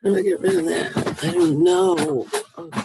How do I get rid of that? I don't know. Okay.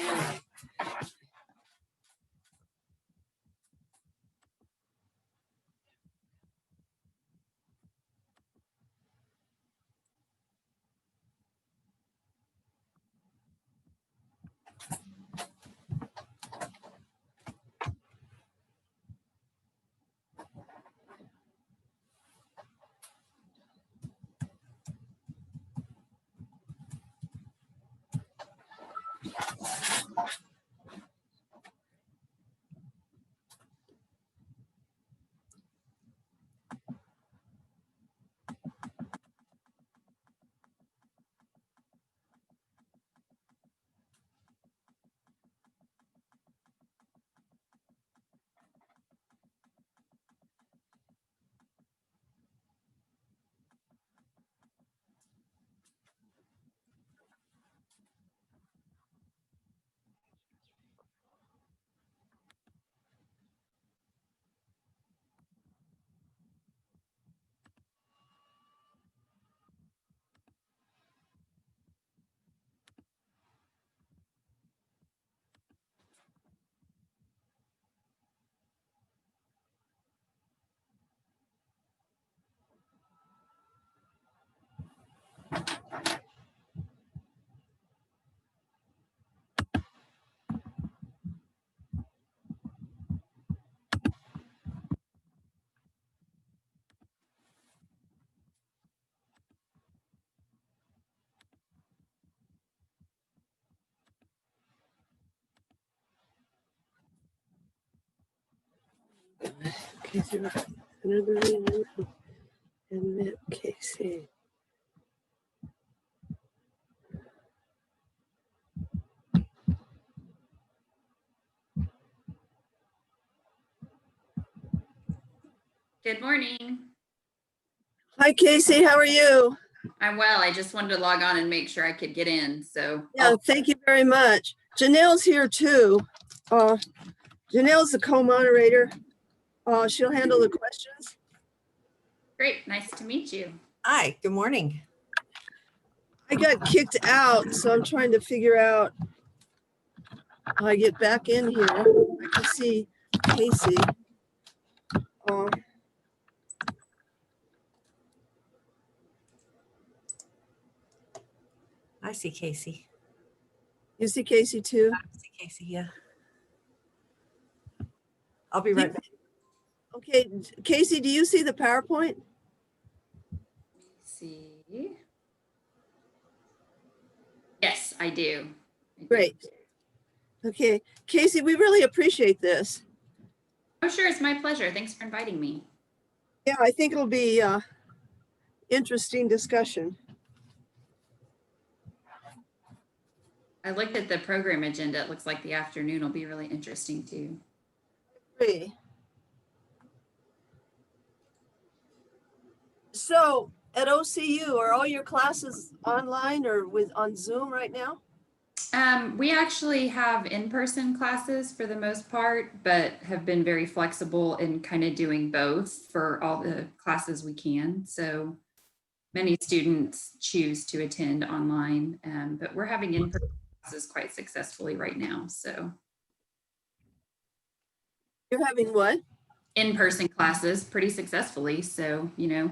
Casey, another reason. Admit Casey. Good morning. Hi, Casey. How are you? I'm well. I just wanted to log on and make sure I could get in. So Yeah, thank you very much. Janelle's here too. Janelle's the co-moderator. She'll handle the questions. Great. Nice to meet you. Hi, good morning. I got kicked out, so I'm trying to figure out how I get back in here. I can see Casey. I see Casey. You see Casey too? I see Casey, yeah. I'll be right back. Okay, Casey, do you see the PowerPoint? Let's see. Yes, I do. Great. Okay, Casey, we really appreciate this. Oh, sure. It's my pleasure. Thanks for inviting me. Yeah, I think it'll be interesting discussion. I looked at the program agenda. It looks like the afternoon will be really interesting too. Great. So at OCU, are all your classes online or on Zoom right now? We actually have in-person classes for the most part, but have been very flexible in kind of doing both for all the classes we can. So many students choose to attend online, but we're having in-person classes quite successfully right now. So You're having what? in-person classes pretty successfully. So, you know,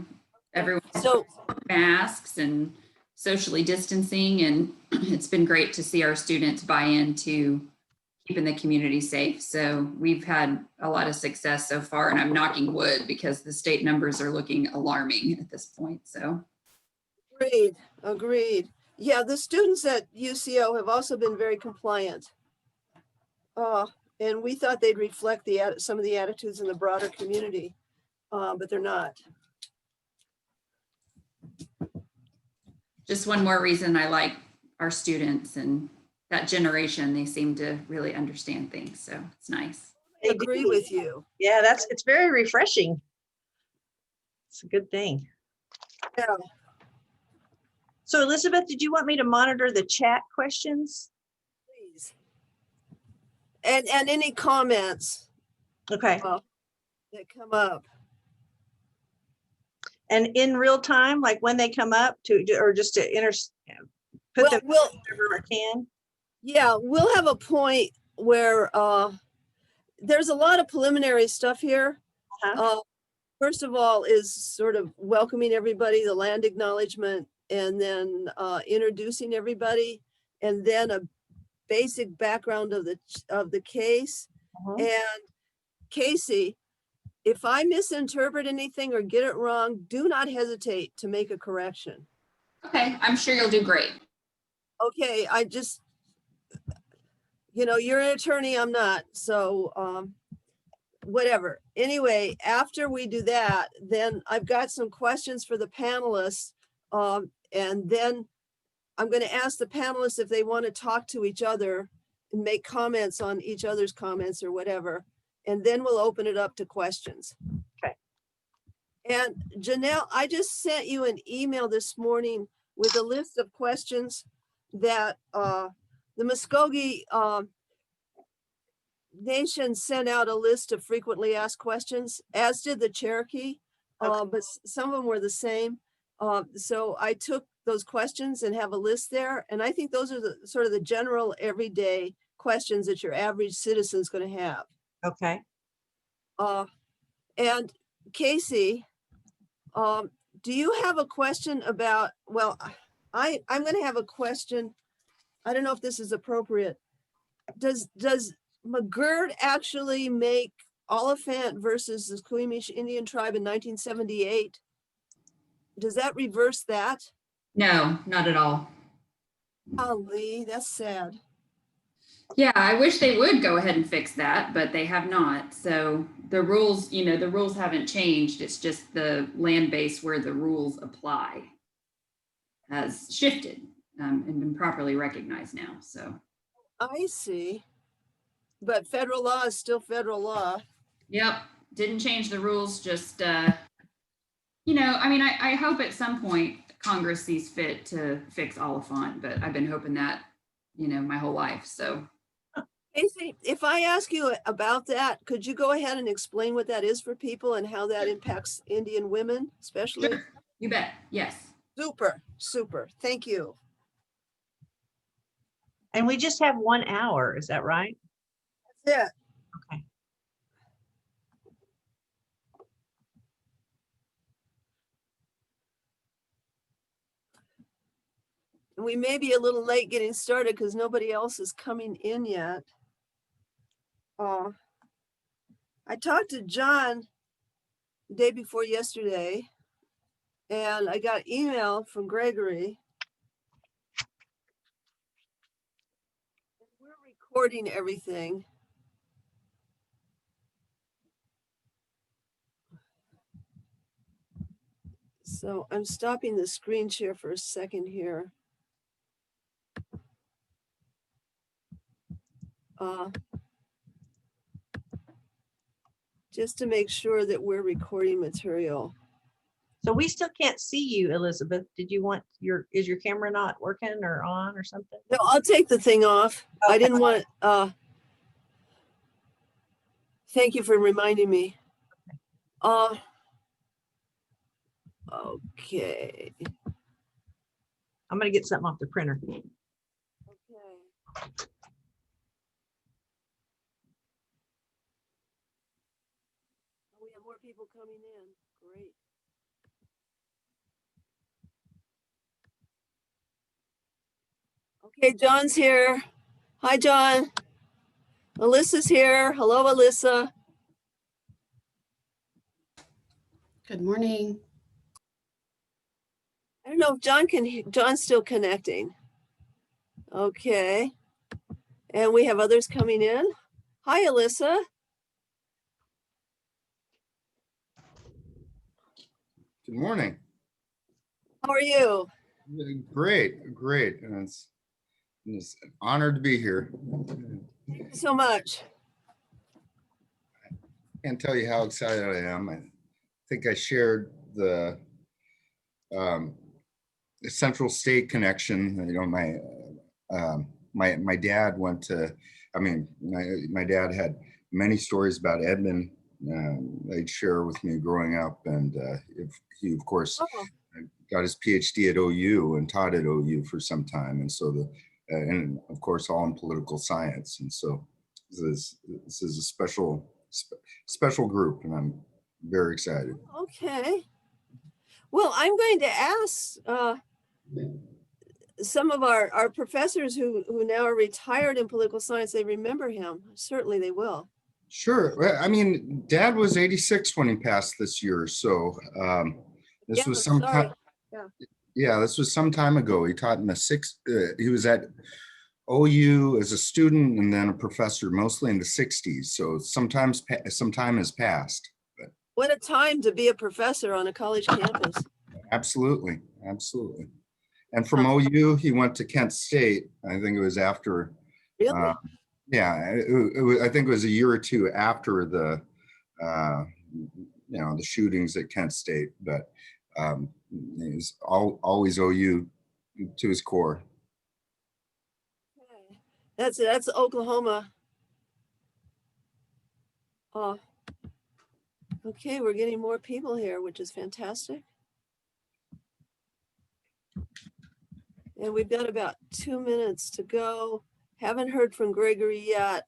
everyone's So masks and socially distancing, and it's been great to see our students buy into keeping the community safe. So we've had a lot of success so far, and I'm knocking wood because the state numbers are looking alarming at this point. So agreed. Yeah, the students at UCO have also been very compliant. And we thought they'd reflect some of the attitudes in the broader community, but they're not. just one more reason I like our students and that generation. They seem to really understand things. So it's nice. I agree with you. Yeah, it's very refreshing. It's a good thing. Yeah. So Elizabeth, did you want me to monitor the chat questions? Please. And any comments Okay. that come up. And in real time, like when they come up or just to put Well, them we'll, wherever I can. yeah, we'll have a point where there's a lot of preliminary stuff here. Uh-huh. First of all is sort of welcoming everybody, the land acknowledgement, and then introducing everybody, and then a basic background of the case. Uh-huh. And Casey, if I misinterpret anything or get it wrong, do not hesitate to make a correction. Okay, I'm sure you'll do great. Okay, I just, you're an attorney, I'm not, so whatever. Anyway, after we do that, then I've got some questions for the panelists. And then I'm going to ask the panelists if they want to talk to each other and make comments on each other's comments or whatever. And then we'll open it up to questions. Okay. And Janelle, I just sent you an email this morning with a list of questions that the Muskogee Nation sent out a list of frequently asked questions, as did the Cherokee, but some of them were the same. So I took those questions and have a list there. And I think those are the sort of the general everyday questions that your average citizen is going to have. Okay. And Casey, do you have a question about, well, I'm going to have a question. I don't know if this is appropriate. Does McGirt actually make Oliphant versus the Squamish Indian tribe in 1978? Does that reverse that? No, not at all. Golly, that's sad. Yeah, I wish they would go ahead and fix that, but they have not. So the rules, the rules haven't changed. It's just the land base where the rules apply has shifted and been properly recognized now. So I see. But federal law is still federal law. yep, didn't change the rules. Just I hope at some point Congress sees fit to fix Oliphant, but I've been hoping that my whole life. So Casey, if I ask you about that, could you go ahead and explain what that is for people and how that impacts Indian women, especially? sure. You bet. Yes. Super, super. Thank you. And we just have 1 hour, is that right? That's it. Okay. We may be a little late getting started because nobody else is coming in yet. I talked to John the day before yesterday, and I got email from Gregory. We're recording everything. So I'm stopping the screen share for a second here. Just to make sure that we're recording material. So we still can't see you, Elizabeth. Did you want is your camera not working or on or something? No, I'll take the thing off. Okay. I didn't want thank you for reminding me. Okay. I'm going to get something off the printer. Okay. We have more people coming in. Great. Okay, John's here. Hi, John. Alyssa's here. Hello, Alyssa. Good morning. I don't know if John's still connecting. Okay. And we have others coming in. Hi, Alyssa. Good morning. How are you? Great, great. And it's an honor to be here. Thank you so much. Can't tell you how excited I am. I think I shared the Central State connection. My dad went to. My dad had many stories about Edmond. They'd share with me growing up, and he of course got his PhD at OU and taught at OU for some time. And so and of course, all in political science. And so this is a special group, and I'm very excited. Okay. Well, I'm going to ask some of our professors who now are retired in political science, they remember him. Certainly they will. Sure. Well, I mean, Dad was 86 when he passed this year. So this Yeah, was some sorry. time. Yeah. Yeah, this was some time ago. He taught in he was at OU as a student and then a professor, mostly in the 60s. So sometimes some time has passed. But What a time to be a professor on a college campus. absolutely, absolutely. And from OU, he went to Kent State. I think it was after. Really? Yeah, I think it was a year or two after the, the shootings at Kent State. But he's always OU to his core. Okay. That's Oklahoma. Okay, we're getting more people here, which is fantastic. And we've got about 2 minutes to go. Haven't heard from Gregory yet.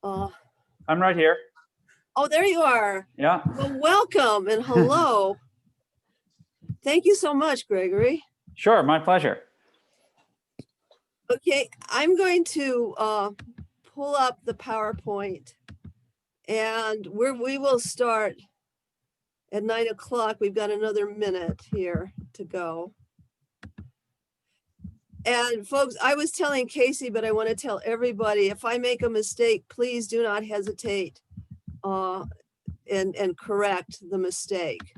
I'm right here. Oh, there you are. Yeah. Well, welcome and hello. Thank you so much, Gregory. Sure. My pleasure. Okay, I'm going to pull up the PowerPoint, and we will start at 9 o'clock. We've got another minute here to go. And folks, I was telling Casey, but I want to tell everybody, if I make a mistake, please do not hesitate and correct the mistake.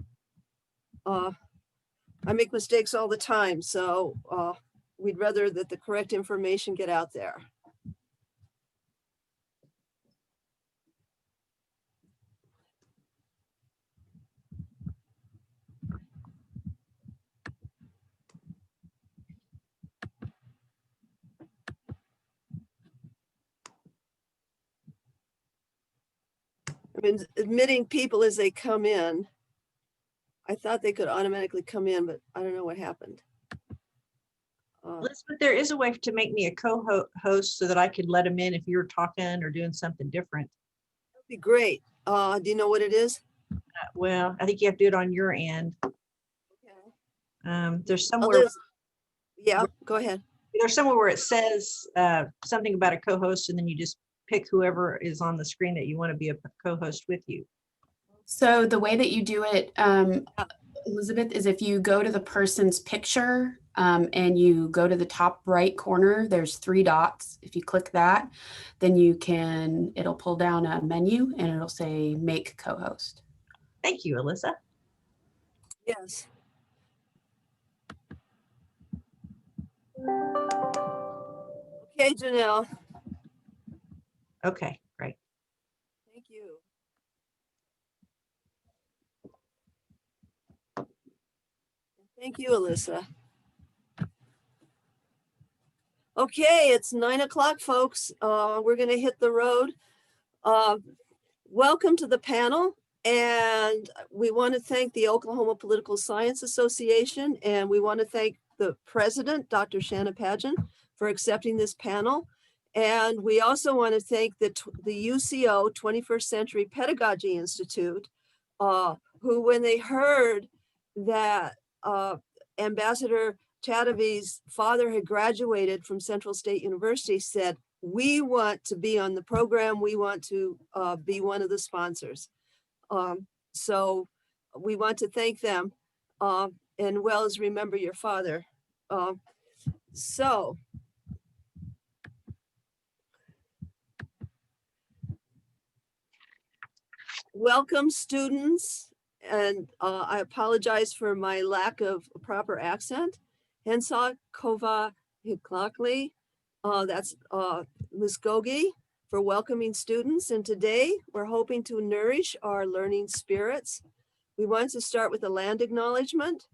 I make mistakes all the time, so we'd rather that the correct information get out there. I mean, admitting people as they come in. I thought they could automatically come in, but I don't know what happened. Elizabeth, there is a way to make me a co-host so that I could let him in if you were talking or doing something different. That'd be great. Do you know what it is? Well, I think you have to do it on your end. Okay. There's somewhere. Yeah, go ahead. There's somewhere where it says something about a co-host, and then you just pick whoever is on the screen that you want to be a co-host with you. So the way that you do it, Elizabeth, is if you go to the person's picture and you go to the top right corner, there's 3 dots. If you click that, then it'll pull down a menu and it'll say make co-host. Thank you, Alyssa. Yes. Okay, Janelle. Okay, great. Thank you. Thank you, Alyssa. Okay, it's 9 o'clock, folks. We're going to hit the road. Welcome to the panel. And we want to thank the Oklahoma Political Science Association, and we want to thank the president, Dr. Shanna Pageant, for accepting this panel. And we also want to thank the UCO 21st Century Pedagogy Institute, who, when they heard that Ambassador Chatavi's father had graduated from Central State University, said, we want to be on the program. We want to be one of the sponsors. So we want to thank them and well as remember your father. So welcome, students, and I apologize for my lack of proper accent. Hensa Kova Hiklakli, that's Muskogee, for welcoming students. And today we're hoping to nourish our learning spirits. We want to start with a land acknowledgement.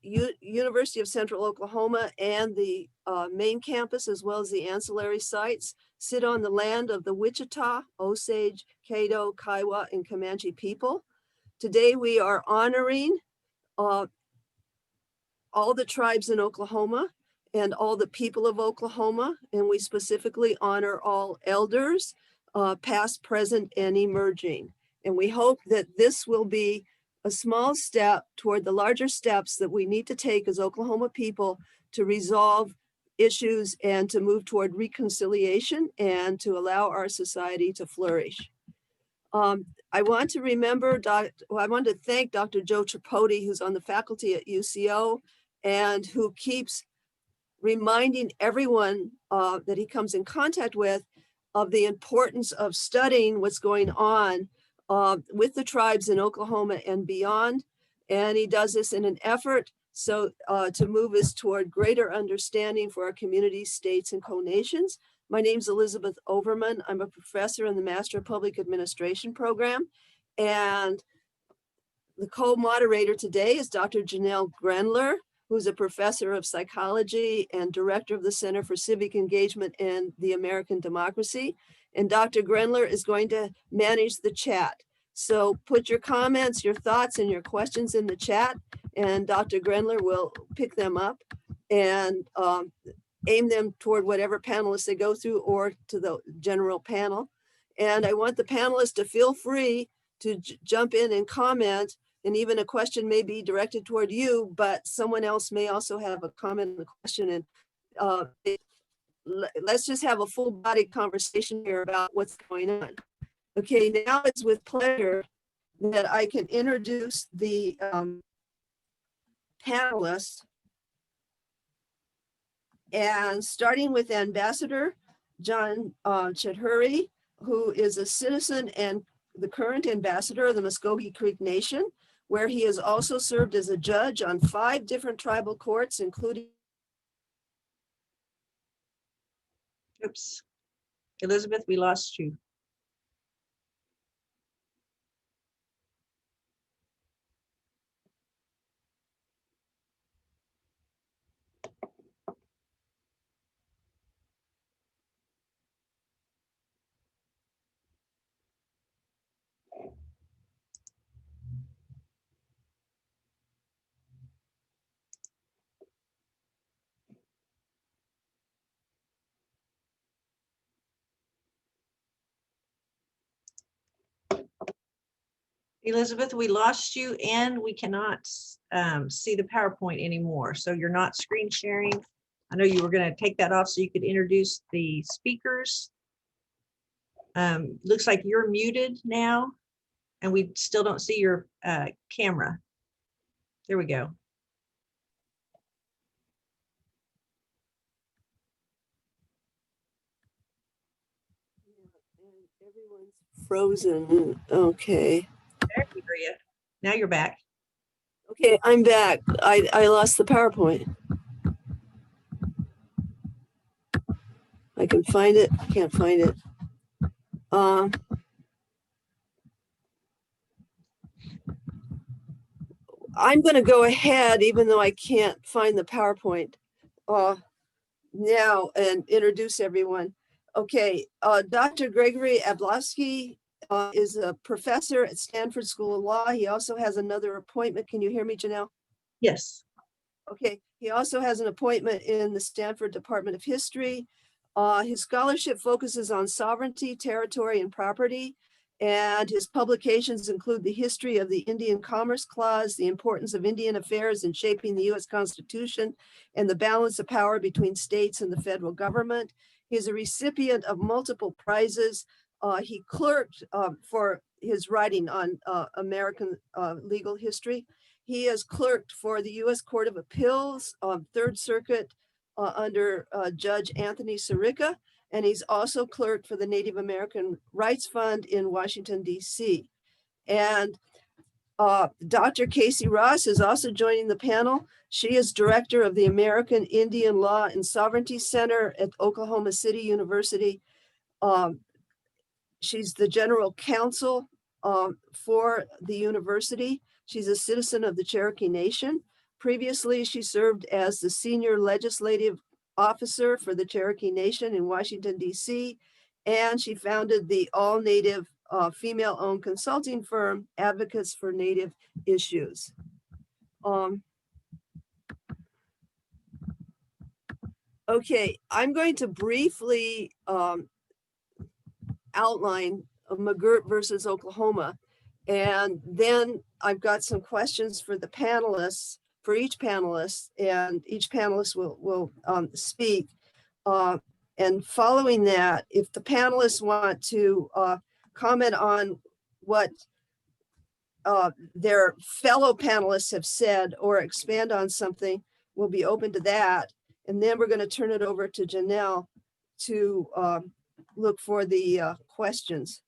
University of Central Oklahoma and the main campus, as well as the ancillary sites, sit on the land of the Wichita, Osage, Caddo, Kiowa, and Comanche people. Today we are honoring all the tribes in Oklahoma and all the people of Oklahoma. And we specifically honor all elders, past, present, and emerging. And we hope that this will be a small step toward the larger steps that we need to take as Oklahoma people to resolve issues and to move toward reconciliation and to allow our society to flourish. I want to I want to thank Dr. Joe Tripodi, who's on the faculty at UCO and who keeps reminding everyone that he comes in contact with of the importance of studying what's going on with the tribes in Oklahoma and beyond. And he does this in an effort to move us toward greater understanding for our communities, states, and co-nations. My name's Elizabeth Overman. I'm a professor in the Master of Public Administration program. And the co-moderator today is Dr. Janelle Grenler, who's a professor of psychology and director of the Center for Civic Engagement and the American Democracy. And Dr. Grenler is going to manage the chat. So put your comments, your thoughts, and your questions in the chat, and Dr. Grenler will pick them up and aim them toward whatever panelists they go through or to the general panel. And I want the panelists to feel free to jump in and comment, and even a question may be directed toward you, but someone else may also have a comment and a question. And let's just have a full body conversation here about what's going on. Okay, now it's with pleasure that I can introduce the panelists. And starting with Ambassador John Chudhuri, who is a citizen and the current ambassador of the Muskogee Creek Nation, where he has also served as a judge on 5 different tribal courts, including. Oops. Elizabeth, we lost you. Elizabeth, we lost you and we cannot see the PowerPoint anymore. So you're not screen sharing. I know you were going to take that off so you could introduce the speakers. Looks like you're muted now and we still don't see your camera. There we go. Everyone's frozen. Okay. There we hear you. Now you're back. Okay, I'm back. I lost the PowerPoint. I can find it. I can't find it. I'm going to go ahead, even though I can't find the PowerPoint now, and introduce everyone. Okay, Dr. Gregory Ablowski is a professor at Stanford School of Law. He also has another appointment. Can you hear me, Janelle? Yes. Okay, he also has an appointment in the Stanford Department of History. His scholarship focuses on sovereignty, territory, and property. And his publications include the history of the Indian Commerce Clause, the importance of Indian affairs in shaping the US Constitution, and the balance of power between states and the federal government. He's a recipient of multiple prizes. He clerked for his writing on American legal history. He has clerked for the US Court of Appeals, Third Circuit under Judge Anthony Sirica. And he's also clerked for the Native American Rights Fund in Washington, D.C. And Dr. Casey Ross is also joining the panel. She is director of the American Indian Law and Sovereignty Center at Oklahoma City University. She's the general counsel for the university. She's a citizen of the Cherokee Nation. Previously, she served as the senior legislative officer for the Cherokee Nation in Washington, D.C., and she founded the all-Native female-owned consulting firm, Advocates for Native Issues. Okay, I'm going to briefly outline of McGirt versus Oklahoma. And then I've got some questions for the panelists, for each panelist, and each panelist will speak. And following that, if the panelists want to comment on what their fellow panelists have said or expand on something, we'll be open to that. And then we're going to turn it over to Janelle to look for the questions.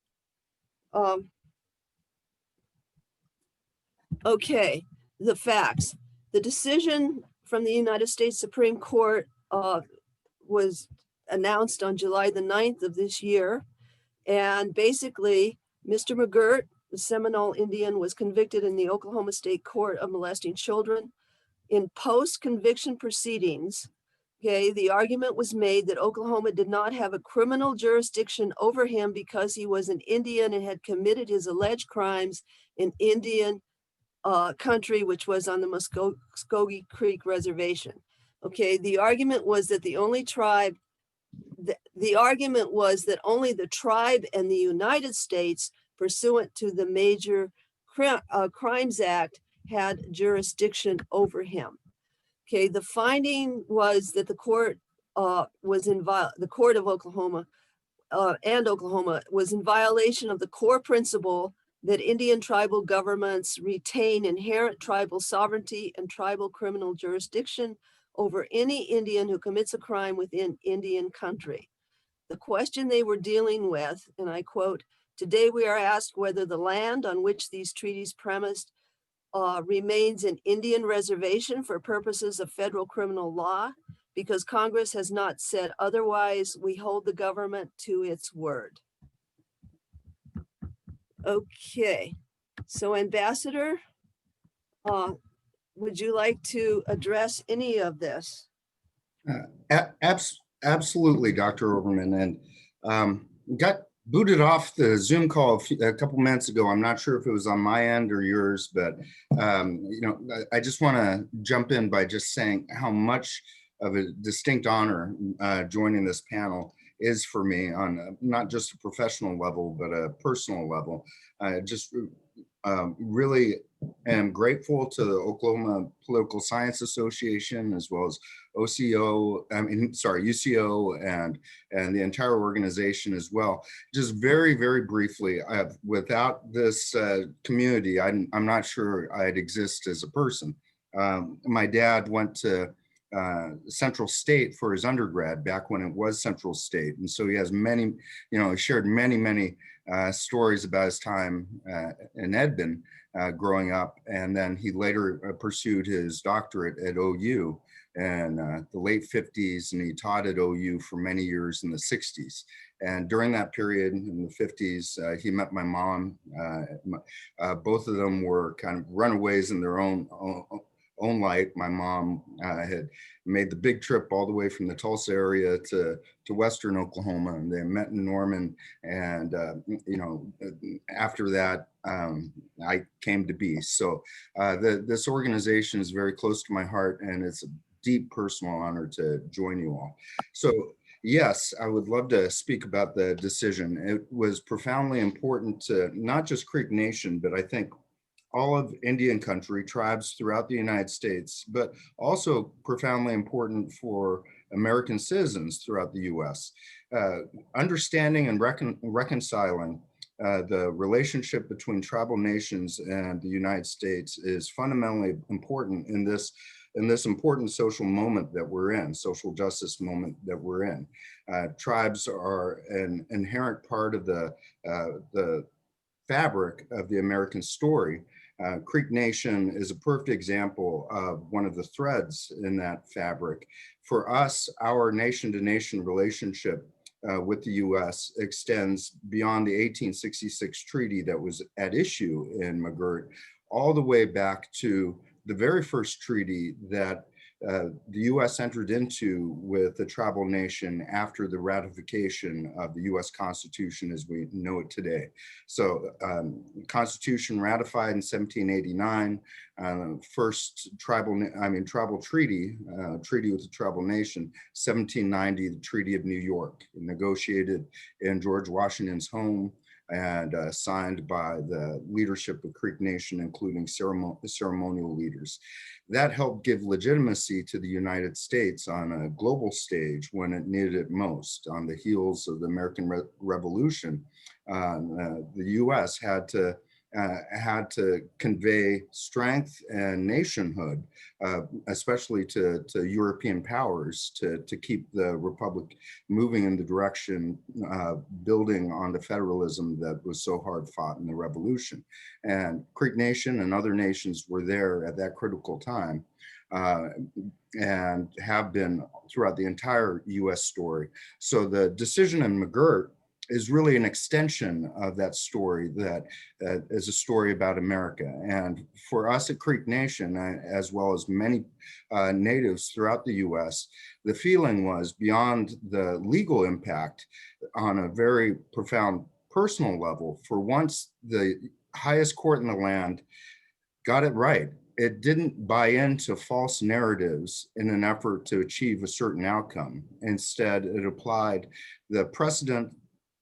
Okay, the facts. The decision from the United States Supreme Court was announced on July the 9th of this year. And basically, Mr. McGirt, the Seminole Indian, was convicted in the Oklahoma State Court of molesting children. In post-conviction proceedings, okay, the argument was made that Oklahoma did not have a criminal jurisdiction over him because he was an Indian and had committed his alleged crimes in Indian country, which was on the Muskogee Creek Reservation. Okay, the argument was that the only tribe, the argument was that only the tribe and the United States, pursuant to the Major Crimes Act, had jurisdiction over him. Okay, the finding was that the court the court of Oklahoma and Oklahoma was in violation of the core principle that Indian tribal governments retain inherent tribal sovereignty and tribal criminal jurisdiction over any Indian who commits a crime within Indian country. The question they were dealing with, and I quote, "Today we are asked whether the land on which these treaties premised remains an Indian reservation for purposes of federal criminal law. Because Congress has not said otherwise, we hold the government to its word." Okay, so Ambassador, would you like to address any of this? Absolutely, Dr. Overman. And got booted off the Zoom call a couple minutes ago. I'm not sure if it was on my end or yours, but I just want to jump in by just saying how much of a distinct honor joining this panel is for me on not just a professional level, but a personal level. I just really am grateful to the Oklahoma Political Science Association, as well as UCO and the entire organization as well. Just very, very briefly, without this community, I'm not sure I'd exist as a person. My dad went to Central State for his undergrad back when it was Central State. And so he has many, he shared many stories about his time in Edmond growing up. And then he later pursued his doctorate at OU in the late 50s, and he taught at OU for many years in the 60s. And during that period in the 50s, he met my mom. Both of them were kind of runaways in their own light. My mom had made the big trip all the way from the Tulsa area to Western Oklahoma, and they met in Norman. And, after that, I came to be. So this organization is very close to my heart, and it's a deep personal honor to join you all. So yes, I would love to speak about the decision. It was profoundly important to not just Creek Nation, but I think all of Indian country, tribes throughout the United States, but also profoundly important for American citizens throughout the US. Understanding and reconciling the relationship between tribal nations and the United States is fundamentally important in this important social moment that we're in, social justice moment that we're in. Tribes are an inherent part of the fabric of the American story. Creek Nation is a perfect example of one of the threads in that fabric. For us, our nation-to-nation relationship with the US extends beyond the 1866 treaty that was at issue in McGirt, all the way back to the very first treaty that the U.S. entered into with the tribal nation after the ratification of the U.S. Constitution as we know it today. So Constitution ratified in 1789, first tribal treaty, treaty with the tribal nation, 1790, the Treaty of New York, negotiated in George Washington's home and signed by the leadership of Creek Nation, including ceremonial leaders. That helped give legitimacy to the United States on a global stage when it needed it most. On the heels of the American Revolution, the U.S. had to convey strength and nationhood, especially to European powers, to keep the republic moving in the direction, building on the federalism that was so hard fought in the revolution. And Creek Nation and other nations were there at that critical time, and have been throughout the entire US story. So the decision in McGirt is really an extension of that story that is a story about America. And for us at Creek Nation, as well as many natives throughout the US, the feeling was beyond the legal impact on a very profound personal level. For once, the highest court in the land got it right. It didn't buy into false narratives in an effort to achieve a certain outcome. Instead, it applied the precedent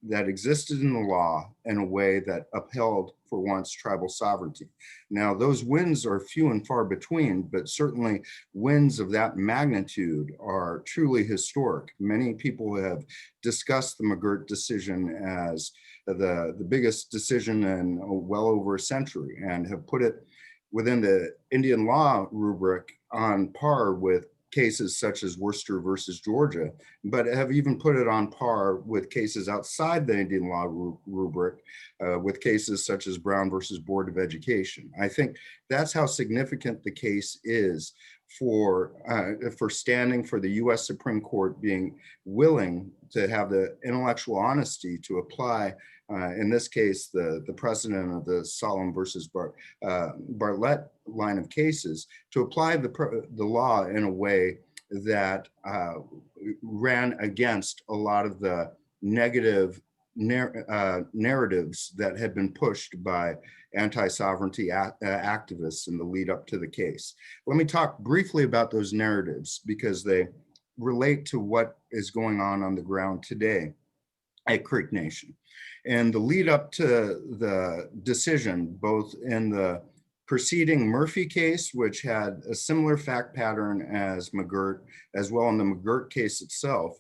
that existed in the law in a way that upheld, for once, tribal sovereignty. Now, those wins are few and far between, but certainly wins of that magnitude are truly historic. Many people have discussed the McGirt decision as the biggest decision in well over a century, and have put it within the Indian law rubric on par with cases such as Worcester versus Georgia, but have even put it on par with cases outside the Indian law rubric, with cases such as Brown versus Board of Education. I think that's how significant the case is for standing for the US Supreme Court being willing to have the intellectual honesty to apply, in this case, the precedent of the Solemn versus Bartlett line of cases, to apply the law in a way that ran against a lot of the negative narratives that had been pushed by anti-sovereignty activists in the lead up to the case. Let me talk briefly about those narratives because they relate to what is going on the ground today at Creek Nation. And the lead up to the decision, both in the preceding Murphy case, which had a similar fact pattern as McGirt, as well in the McGirt case itself,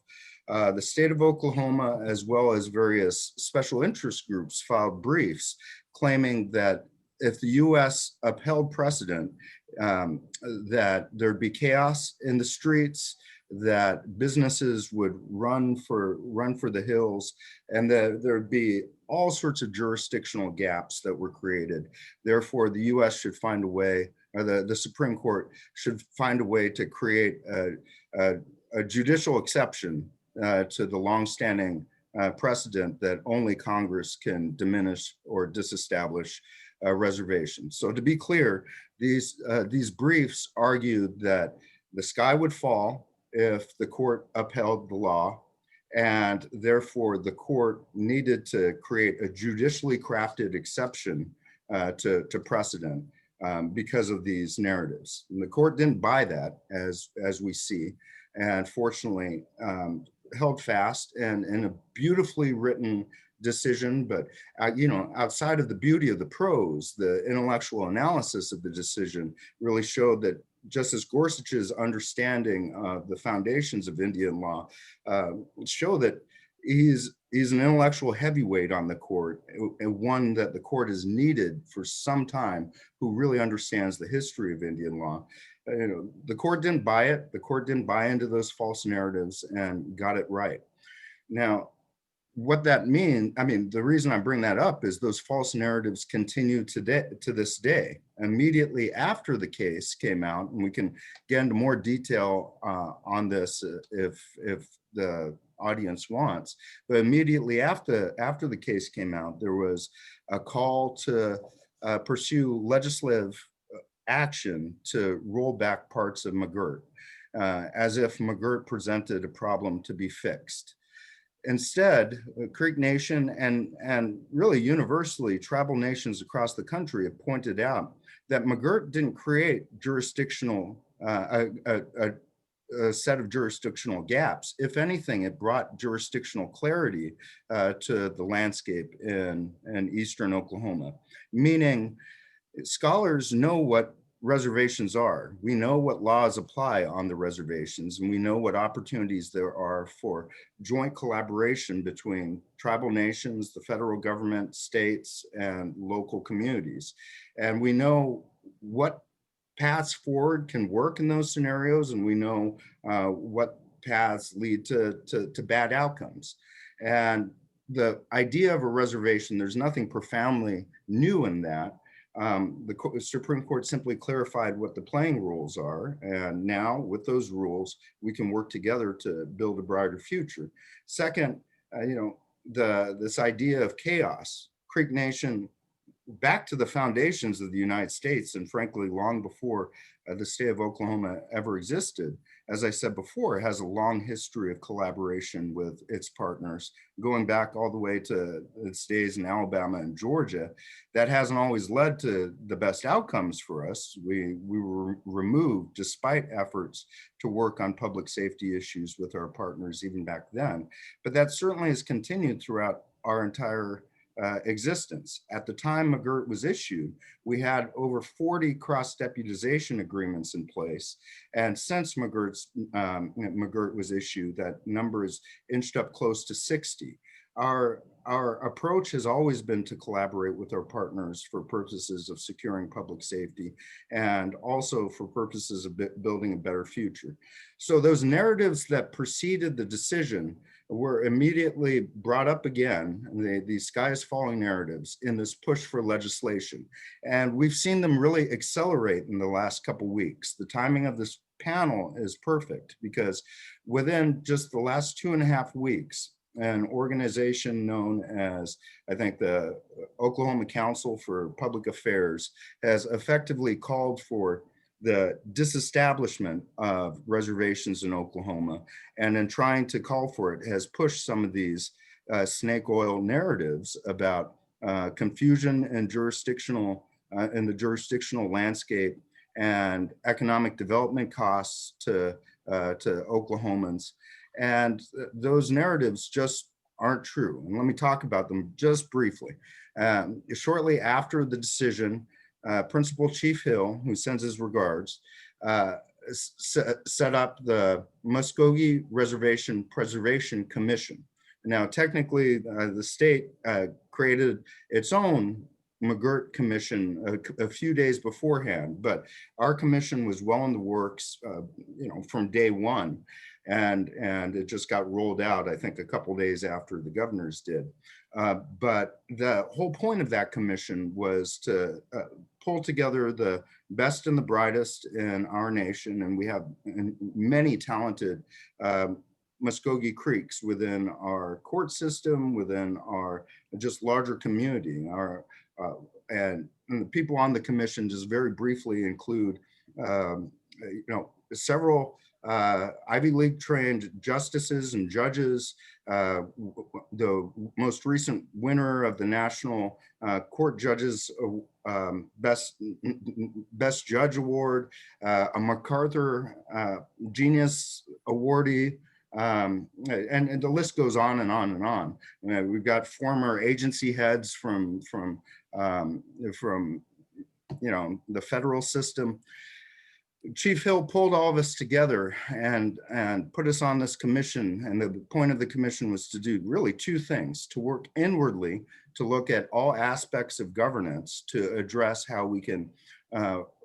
the state of Oklahoma, as well as various special interest groups, filed briefs claiming that if the US upheld precedent, that there'd be chaos in the streets, that businesses would run for the hills, and that there'd be all sorts of jurisdictional gaps that were created. Therefore, the US should find a way, or the Supreme Court should find a way to create a judicial exception to the longstanding precedent that only Congress can diminish or disestablish reservations. So to be clear, these briefs argued that the sky would fall if the court upheld the law, and therefore the court needed to create a judicially crafted exception to precedent because of these narratives. And the court didn't buy that, as we see, and fortunately held fast and in a beautifully written decision. But outside of the beauty of the prose, the intellectual analysis of the decision really showed that Justice Gorsuch's understanding of the foundations of Indian law show that he's an intellectual heavyweight on the court, and one that the court has needed for some time, who really understands the history of Indian law. The court didn't buy it. The court didn't buy into those false narratives and got it right. Now, what that means, the reason I bring that up is those false narratives continue to this day. Immediately after the case came out, and we can get into more detail on this if the audience wants, but immediately after the case came out, there was a call to pursue legislative action to roll back parts of McGirt, as if McGirt presented a problem to be fixed. Instead, Creek Nation and really universally, tribal nations across the country have pointed out that McGirt didn't create jurisdictional, a set of jurisdictional gaps. If anything, it brought jurisdictional clarity to the landscape in eastern Oklahoma, meaning scholars know what reservations are. We know what laws apply on the reservations, and we know what opportunities there are for joint collaboration between tribal nations, the federal government, states, and local communities. And we know what paths forward can work in those scenarios, and we know what paths lead to bad outcomes. And the idea of a reservation, there's nothing profoundly new in that. The Supreme Court simply clarified what the playing rules are, and now with those rules, we can work together to build a brighter future. Second, this idea of chaos. Creek Nation, back to the foundations of the United States, and frankly, long before the state of Oklahoma ever existed, as I said before, it has a long history of collaboration with its partners, going back all the way to its days in Alabama and Georgia. That hasn't always led to the best outcomes for us. We were removed despite efforts to work on public safety issues with our partners even back then. But that certainly has continued throughout our entire existence. At the time McGirt was issued, we had over 40 cross-deputization agreements in place. And since McGirt was issued, that number is inched up close to 60. Our approach has always been to collaborate with our partners for purposes of securing public safety and also for purposes of building a better future. So those narratives that preceded the decision were immediately brought up again, these sky is falling narratives, in this push for legislation. And we've seen them really accelerate in the last couple of weeks. The timing of this panel is perfect because within just the last 2.5 weeks, an organization known as, I think, the Oklahoma Council for Public Affairs has effectively called for the disestablishment of reservations in Oklahoma, and in trying to call for it has pushed some of these snake oil narratives about confusion and in the jurisdictional landscape and economic development costs to Oklahomans. And those narratives just aren't true. And let me talk about them just briefly. Shortly after the decision, Principal Chief Hill, who sends his regards, set up the Muskogee Reservation Preservation Commission. Now, technically, the state created its own McGirt Commission a few days beforehand, but our commission was well in the works, from day one, and it just got rolled out, I think, a couple days after the governors did. But the whole point of that commission was to pull together the best and the brightest in our nation, and we have many talented Muskogee Creeks within our court system, within our just larger community. And the people on the commission, just very briefly, include several Ivy League trained justices and judges, the most recent winner of the National Court Judges Best Judge Award, a MacArthur Genius Awardee, and the list goes on and on and on. We've got former agency heads from the federal system. Chief Hill pulled all of us together and put us on this commission. And the point of the commission was to do really two things: to work inwardly, to look at all aspects of governance, to address how we can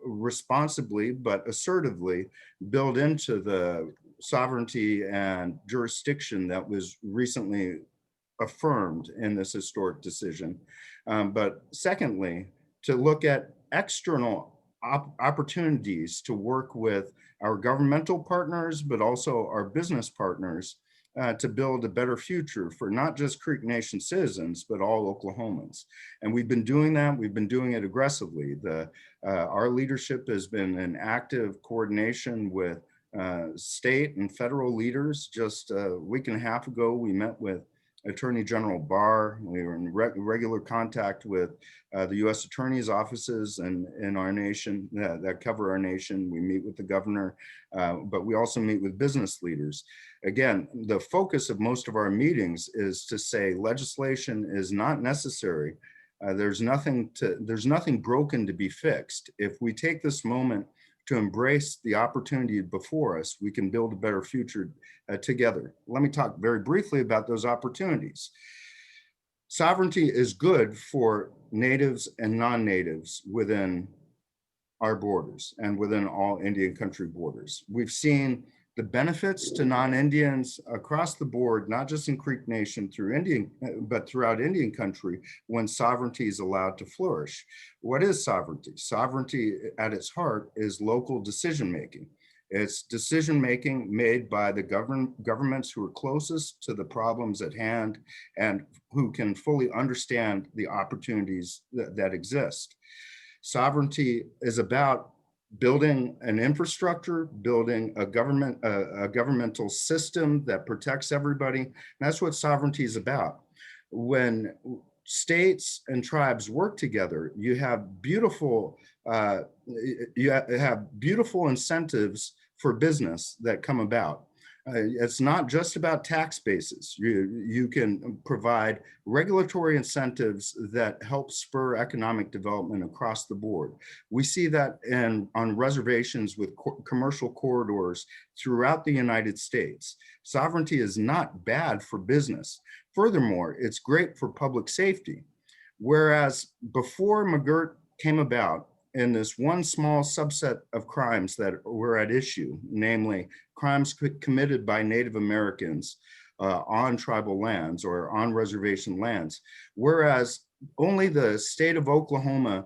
responsibly but assertively build into the sovereignty and jurisdiction that was recently affirmed in this historic decision. But secondly, to look at external opportunities to work with our governmental partners, but also our business partners to build a better future for not just Creek Nation citizens, but all Oklahomans. And we've been doing that. We've been doing it aggressively. Our leadership has been in active coordination with state and federal leaders. Just a week and a half ago, we met with Attorney General Barr. We were in regular contact with the U.S. Attorney's offices in our nation that cover our nation. We meet with the governor, but we also meet with business leaders. Again, the focus of most of our meetings is to say legislation is not necessary. There's nothing broken to be fixed. If we take this moment to embrace the opportunity before us, we can build a better future together. Let me talk very briefly about those opportunities. Sovereignty is good for natives and non-natives within our borders and within all Indian country borders. We've seen the benefits to non-Indians across the board, not just in Creek Nation but throughout Indian country when sovereignty is allowed to flourish. What is sovereignty? Sovereignty at its heart is local decision-making. It's decision-making made by the governments who are closest to the problems at hand and who can fully understand the opportunities that exist. Sovereignty is about building an infrastructure, building a governmental system that protects everybody. And that's what sovereignty is about. When states and tribes work together, you have beautiful incentives for business that come about. It's not just about tax bases. You can provide regulatory incentives that help spur economic development across the board. We see that on reservations with commercial corridors throughout the United States. Sovereignty is not bad for business. Furthermore, it's great for public safety. Whereas before McGirt came about, in this one small subset of crimes that were at issue, namely crimes committed by Native Americans on tribal lands or on reservation lands, whereas only the state of Oklahoma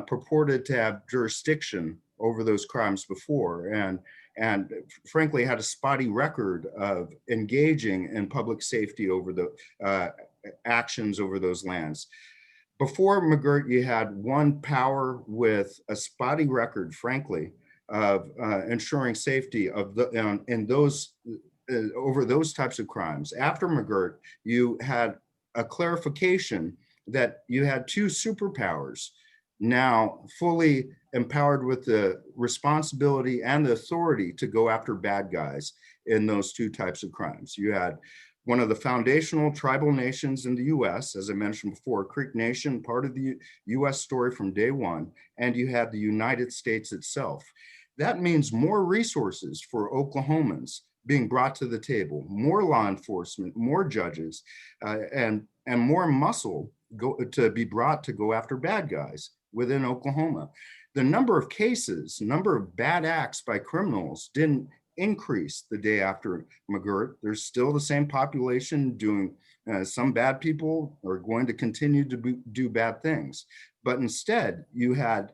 purported to have jurisdiction over those crimes before, and frankly had a spotty record of engaging in public safety over the actions over those lands. Before McGirt, you had one power with a spotty record, frankly, of ensuring safety of over those types of crimes. After McGirt, you had a clarification that you had two superpowers now fully empowered with the responsibility and the authority to go after bad guys in those two types of crimes. You had one of the foundational tribal nations in the US, as I mentioned before, Creek Nation, part of the US story from day one, and you had the United States itself. That means more resources for Oklahomans being brought to the table, more law enforcement, more judges, and more muscle to be brought to go after bad guys within Oklahoma. The number of cases, number of bad acts by criminals didn't increase the day after McGirt. There's still the same population doing, some bad people are going to continue to do bad things. But instead, you had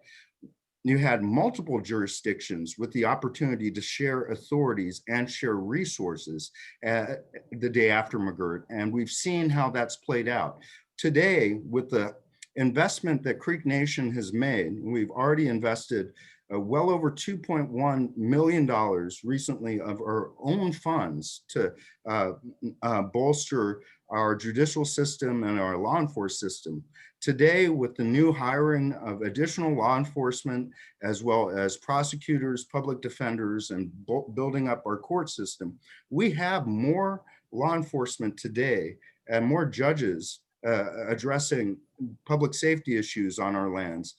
multiple jurisdictions with the opportunity to share authorities and share resources the day after McGirt. And we've seen how that's played out. Today, with the investment that Creek Nation has made, we've already invested well over $2.1 million recently of our own funds to bolster our judicial system and our law enforcement system. Today, with the new hiring of additional law enforcement, as well as prosecutors, public defenders, and building up our court system, we have more law enforcement today and more judges addressing public safety issues on our lands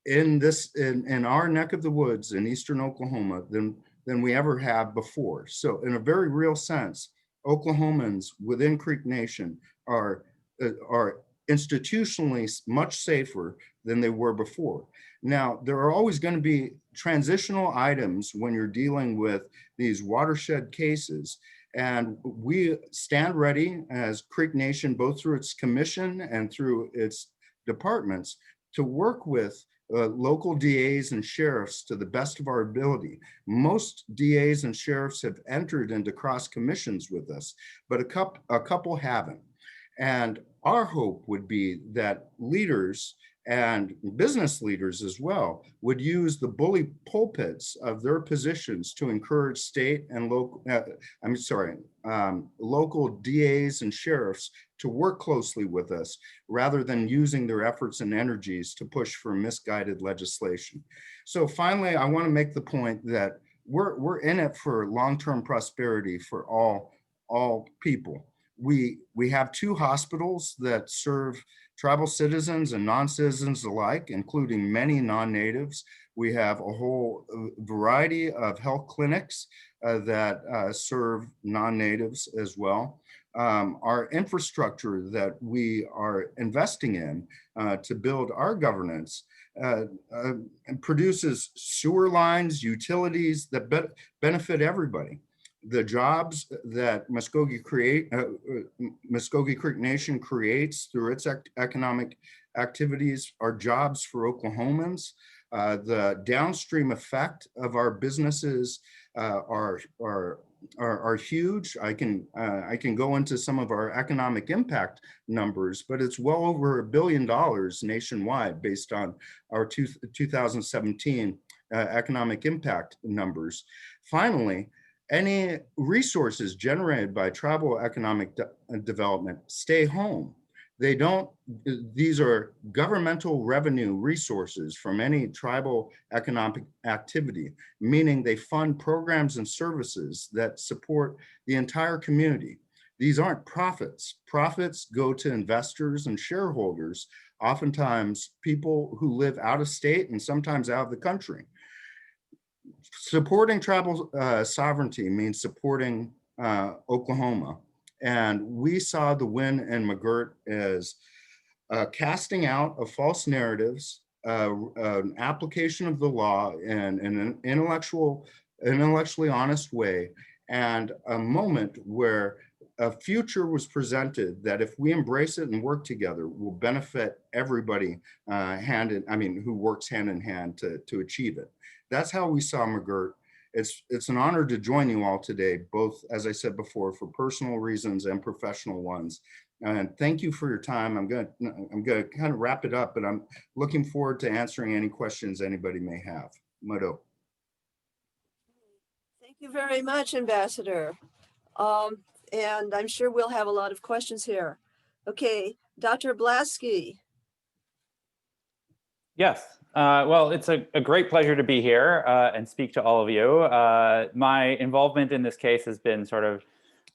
in our neck of the woods in eastern Oklahoma than we ever have before. So in a very real sense, Oklahomans within Creek Nation are institutionally much safer than they were before. Now, there are always going to be transitional items when you're dealing with these watershed cases. And we stand ready as Creek Nation, both through its commission and through its departments, to work with local DAs and sheriffs to the best of our ability. Most DAs and sheriffs have entered into cross commissions with us, but a couple haven't. And our hope would be that leaders and business leaders as well would use the bully pulpits of their positions to encourage state and local, local DAs and sheriffs to work closely with us rather than using their efforts and energies to push for misguided legislation. So finally, I want to make the point that we're in it for long-term prosperity for all people. We have 2 hospitals that serve tribal citizens and non-citizens alike, including many non-natives. We have a whole variety of health clinics that serve non-natives as well. Our infrastructure that we are investing in to build our governance produces sewer lines, utilities that benefit everybody. The jobs that Muskogee Creek Nation creates through its economic activities are jobs for Oklahomans. The downstream effect of our businesses are huge. I can go into some of our economic impact numbers, but it's well over $1 billion nationwide based on our 2017 economic impact numbers. Finally, any resources generated by tribal economic development stay home. They don't, these are governmental revenue resources from any tribal economic activity, meaning they fund programs and services that support the entire community. These aren't profits. Profits go to investors and shareholders, oftentimes people who live out of state and sometimes out of the country. Supporting tribal sovereignty means supporting Oklahoma. And we saw the win in McGirt as casting out of false narratives, an application of the law in an intellectually honest way, and a moment where a future was presented that if we embrace it and work together will benefit everybody who works hand in hand to achieve it. That's how we saw McGirt. It's an honor to join you all today, both, as I said before, for personal reasons and professional ones. And thank you for your time. I'm gonna kind of wrap it up, but I'm looking forward to answering any questions anybody may have. Modo. Thank you very much, Ambassador. And I'm sure we'll have a lot of questions here. Okay, Dr. Blasky. Yes. Well, it's a great pleasure to be here and speak to all of you. My involvement in this case has been sort of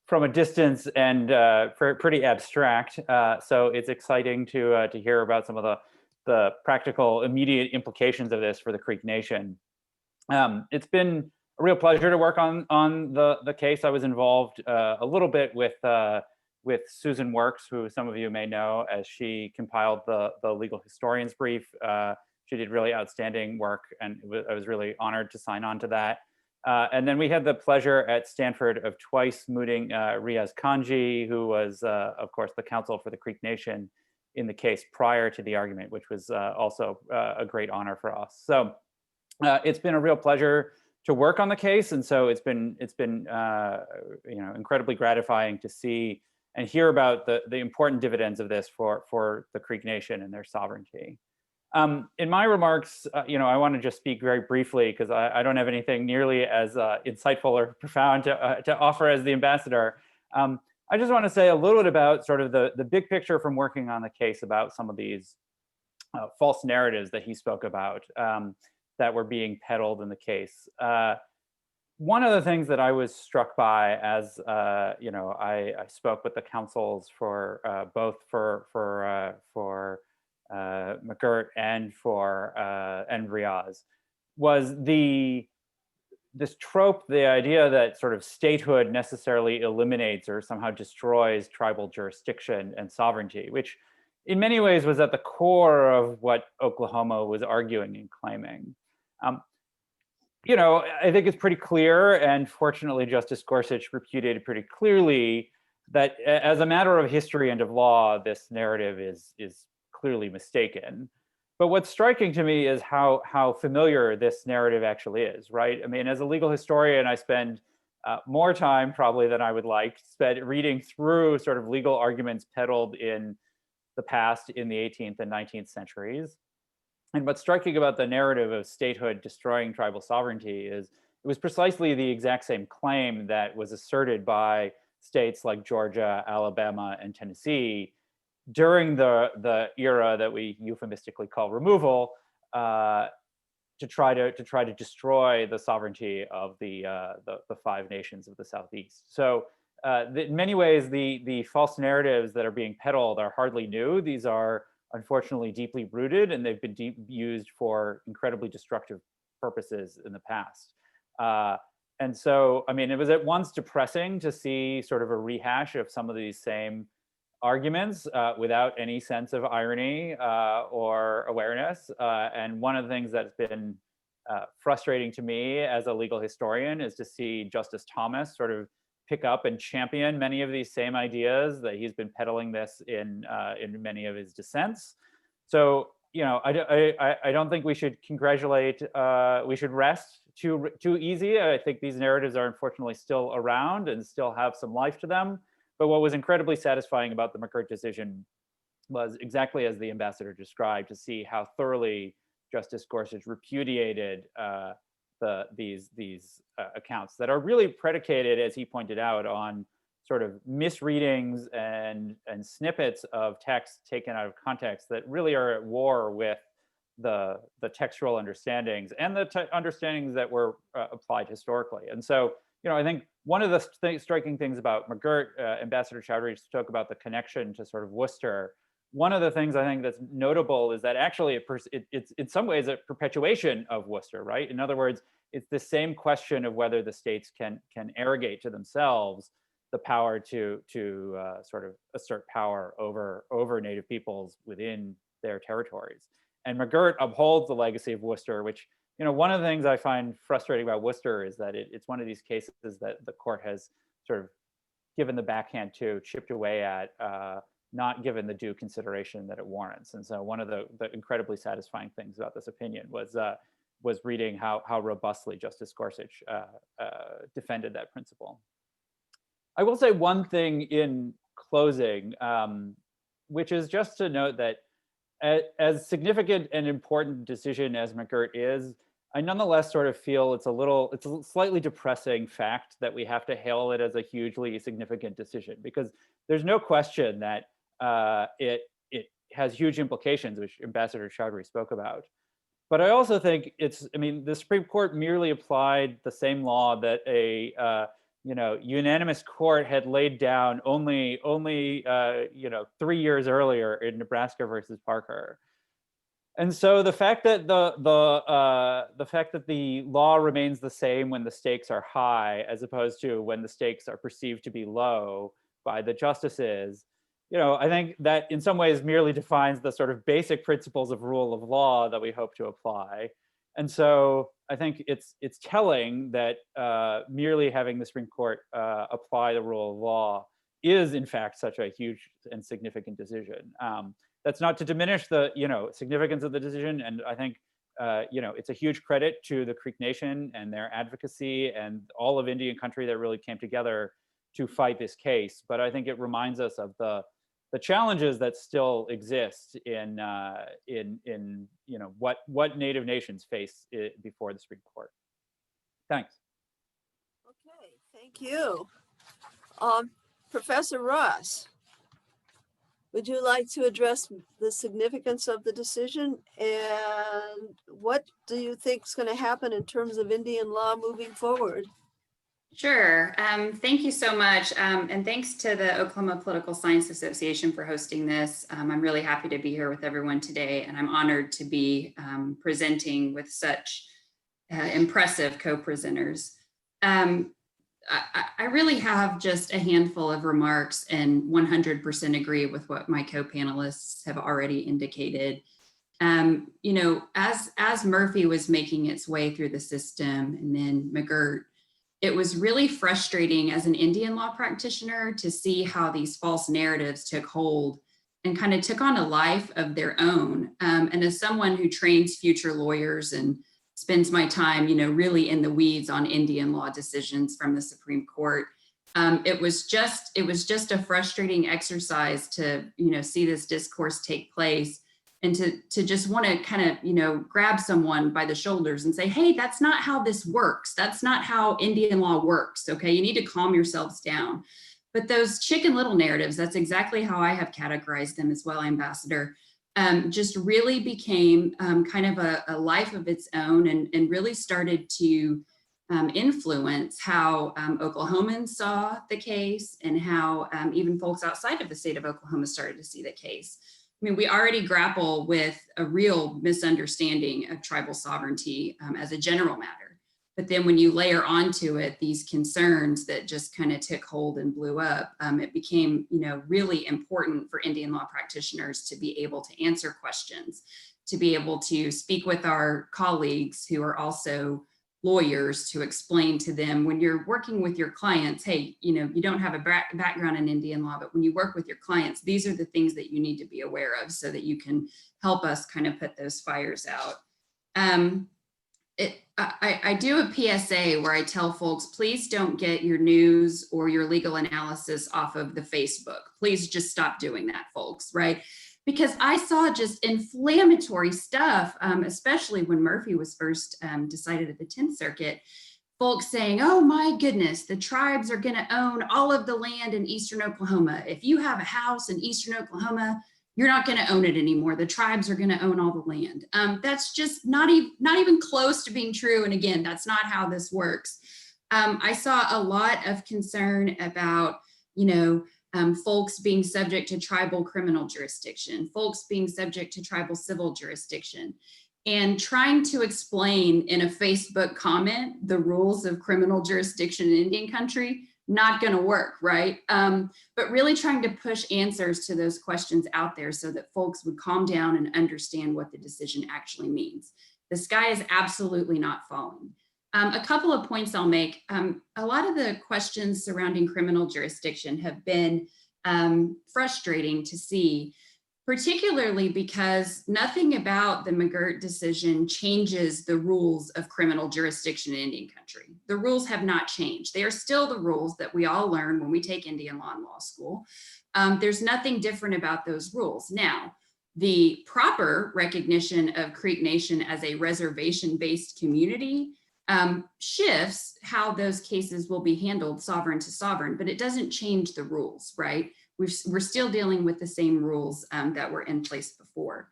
from a distance and pretty abstract. So it's exciting to hear about some of the practical, immediate implications of this for the Creek Nation. It's been a real pleasure to work on the case. I was involved a little bit with Susan Works, who some of you may know, as she compiled the legal historian's brief. She did really outstanding work, and I was really honored to sign on to that. And then we had the pleasure at Stanford of twice mooting Riaz Kanji, who was, of course, the counsel for the Creek Nation in the case prior to the argument, which was also a great honor for us. So it's been a real pleasure to work on the case, and so it's been incredibly gratifying to see and hear about the important dividends of this for the Creek Nation and their sovereignty. In my remarks, I want to just speak very briefly because I don't have anything nearly as insightful or profound to offer as the ambassador. I just want to say a little bit about sort of the big picture from working on the case about some of these false narratives that he spoke about that were being peddled in the case. One of the things that I was struck by as I spoke with the counsels for both for McGirt and Riaz was this trope, the idea that sort of statehood necessarily eliminates or somehow destroys tribal jurisdiction and sovereignty, which in many ways was at the core of what Oklahoma was arguing and claiming. I think it's pretty clear, and fortunately Justice Gorsuch repudiated pretty clearly, that as a matter of history and of law, this narrative is clearly mistaken. But what's striking to me is how familiar this narrative actually is, right? I mean, as a legal historian, I spend more time probably than I would like spent reading through sort of legal arguments peddled in the past in the 18th and 19th centuries. And what's striking about the narrative of statehood destroying tribal sovereignty is it was precisely the exact same claim that was asserted by states like Georgia, Alabama, and Tennessee during the era that we euphemistically call removal, to try to destroy the sovereignty of the five nations of the Southeast. So in many ways, the false narratives that are being peddled are hardly new. These are unfortunately deeply rooted, and they've been used for incredibly destructive purposes in the past. And so, I mean, it was at once depressing to see sort of a rehash of some of these same arguments without any sense of irony or awareness. And one of the things that's been frustrating to me as a legal historian is to see Justice Thomas sort of pick up and champion many of these same ideas that he's been peddling this in many of his dissents. So, you know, I don't think we should congratulate, we should rest too easy. I think these narratives are unfortunately still around and still have some life to them. But what was incredibly satisfying about the McGirt decision was exactly as the ambassador described, to see how thoroughly Justice Gorsuch repudiated these accounts that are really predicated, as he pointed out, on sort of misreadings and snippets of text taken out of context that really are at war with the textual understandings and the understandings that were applied historically. And so, you know, I think one of the striking things about McGirt, Ambassador Chowdhury spoke about the connection to sort of Worcester. One of the things I think that's notable is that actually it's in some ways a perpetuation of Worcester, right? In other words, it's the same question of whether the states can arrogate to themselves the power to sort of assert power over Native peoples within their territories. And McGirt upholds the legacy of Worcester, which, you know, one of the things I find frustrating about Worcester is that it's one of these cases that the court has sort of given the backhand to, chipped away at, not given the due consideration that it warrants. And so one of the incredibly satisfying things about this opinion was reading how robustly Justice Gorsuch defended that principle. I will say one thing in closing, which is just to note that as significant and important decision as McGirt is, I nonetheless sort of feel it's a slightly depressing fact that we have to hail it as a hugely significant decision, because there's no question that it has huge implications, which Ambassador Chowdhury spoke about. But I also think I mean, the Supreme Court merely applied the same law that a unanimous court had laid down only 3 years earlier in Nebraska versus Parker. And so the fact that the law remains the same when the stakes are high, as opposed to when the stakes are perceived to be low by the justices, you know, I think that in some ways merely defines the sort of basic principles of rule of law that we hope to apply. And so I think it's telling that merely having the Supreme Court apply the rule of law is in fact such a huge and significant decision. That's not to diminish the significance of the decision, and I think it's a huge credit to the Creek Nation and their advocacy and all of Indian country that really came together to fight this case. But I think it reminds us of the challenges that still exist in what Native nations face before the Supreme Court. Thanks. Okay, thank you. Professor Ross, would you like to address the significance of the decision, and what do you think is going to happen in terms of Indian law moving forward? Sure. Thank you so much. And thanks to the Oklahoma Political Science Association for hosting this. I'm really happy to be here with everyone today, and I'm honored to be presenting with such impressive co-presenters. I really have just a handful of remarks and 100% agree with what my co-panelists have already indicated. As Murphy was making its way through the system, and then McGirt, it was really frustrating as an Indian law practitioner to see how these false narratives took hold and kind of took on a life of their own. And as someone who trains future lawyers and spends my time, really in the weeds on Indian law decisions from the Supreme Court, it was just a frustrating exercise to, see this discourse take place, and to just want to kind of, grab someone by the shoulders and say, hey, that's not how this works. That's not how Indian law works. Okay, you need to calm yourselves down. But those Chicken Little narratives, that's exactly how I have categorized them as well, Ambassador, just really became kind of a life of its own, and really started to influence how Oklahomans saw the case, and how even folks outside of the state of Oklahoma started to see the case. I mean, we already grapple with a real misunderstanding of tribal sovereignty as a general matter. But then when you layer onto it these concerns that just kind of took hold and blew up, it became, really important for Indian law practitioners to be able to answer questions, to be able to speak with our colleagues who are also lawyers, to explain to them, when you're working with your clients, hey, you don't have a background in Indian law, but when you work with your clients, these are the things that you need to be aware of so that you can help us kind of put those fires out. I do a PSA where I tell folks, please don't get your news or your legal analysis off of the Facebook. Please just stop doing that, folks, right? Because I saw just inflammatory stuff, especially when Murphy was first decided at the 10th Circuit, folks saying, oh my goodness, the tribes are going to own all of the land in Eastern Oklahoma. If you have a house in Eastern Oklahoma, you're not going to own it anymore. The tribes are going to own all the land. That's just not even close to being true. And again, that's not how this works. I saw a lot of concern about, folks being subject to tribal criminal jurisdiction, folks being subject to tribal civil jurisdiction, and trying to explain in a Facebook comment the rules of criminal jurisdiction in Indian country, not going to work, right? But really trying to push answers to those questions out there so that folks would calm down and understand what the decision actually means. The sky is absolutely not falling. A couple of points I'll make. A lot of the questions surrounding criminal jurisdiction have been frustrating to see, particularly because nothing about the McGirt decision changes the rules of criminal jurisdiction in Indian country. The rules have not changed. They are still the rules that we all learn when we take Indian law in law school. There's nothing different about those rules. Now, the proper recognition of Creek Nation as a reservation-based community shifts how those cases will be handled sovereign to sovereign, but it doesn't change the rules, right? We're still dealing with the same rules that were in place before.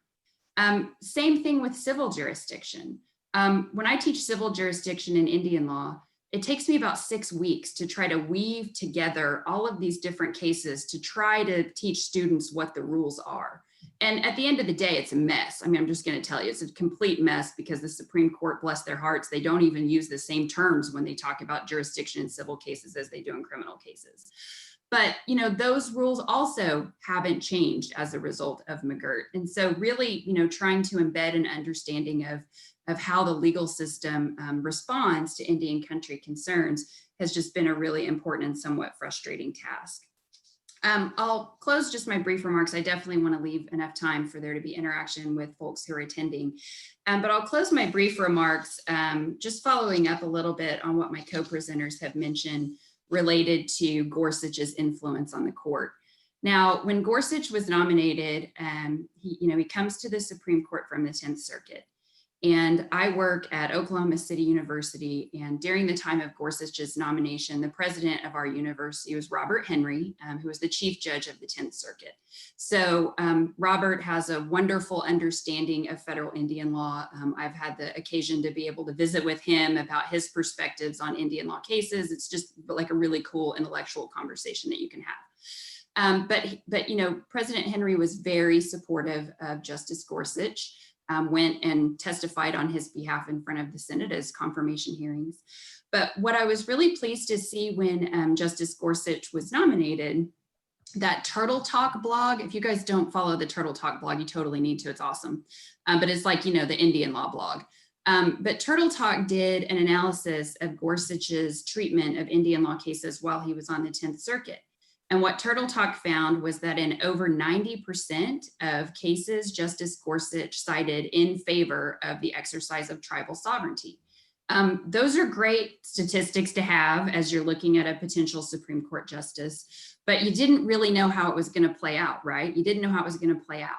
Same thing with civil jurisdiction. When I teach civil jurisdiction in Indian law, it takes me about 6 weeks to try to weave together all of these different cases to try to teach students what the rules are. And at the end of the day, it's a mess. I mean, I'm just going to tell you, it's a complete mess because the Supreme Court, bless their hearts, they don't even use the same terms when they talk about jurisdiction in civil cases as they do in criminal cases. But, those rules also haven't changed as a result of McGirt. And so really, trying to embed an understanding of how the legal system responds to Indian country concerns has just been a really important and somewhat frustrating task. I'll close just my brief remarks. I definitely want to leave enough time for there to be interaction with folks who are attending. But I'll close my brief remarks just following up a little bit on what my co-presenters have mentioned related to Gorsuch's influence on the court. Now, when Gorsuch was nominated, he comes to the Supreme Court from the 10th Circuit. And I work at Oklahoma City University. And during the time of Gorsuch's nomination, the president of our university was Robert Henry, who was the chief judge of the 10th Circuit. So Robert has a wonderful understanding of federal Indian law. I've had the occasion to be able to visit with him about his perspectives on Indian law cases. It's just like a really cool intellectual conversation that you can have. But President Henry was very supportive of Justice Gorsuch. Went and testified on his behalf in front of the Senate as confirmation hearings. But what I was really pleased to see when Justice Gorsuch was nominated, that Turtle Talk blog, if you guys don't follow the Turtle Talk blog, you totally need to, it's awesome. But it's like, the Indian law blog. But Turtle Talk did an analysis of Gorsuch's treatment of Indian law cases while he was on the 10th Circuit. And what Turtle Talk found was that in over 90% of cases, Justice Gorsuch cited in favor of the exercise of tribal sovereignty. Those are great statistics to have as you're looking at a potential Supreme Court justice, but you didn't really know how it was going to play out, right? You didn't know how it was going to play out.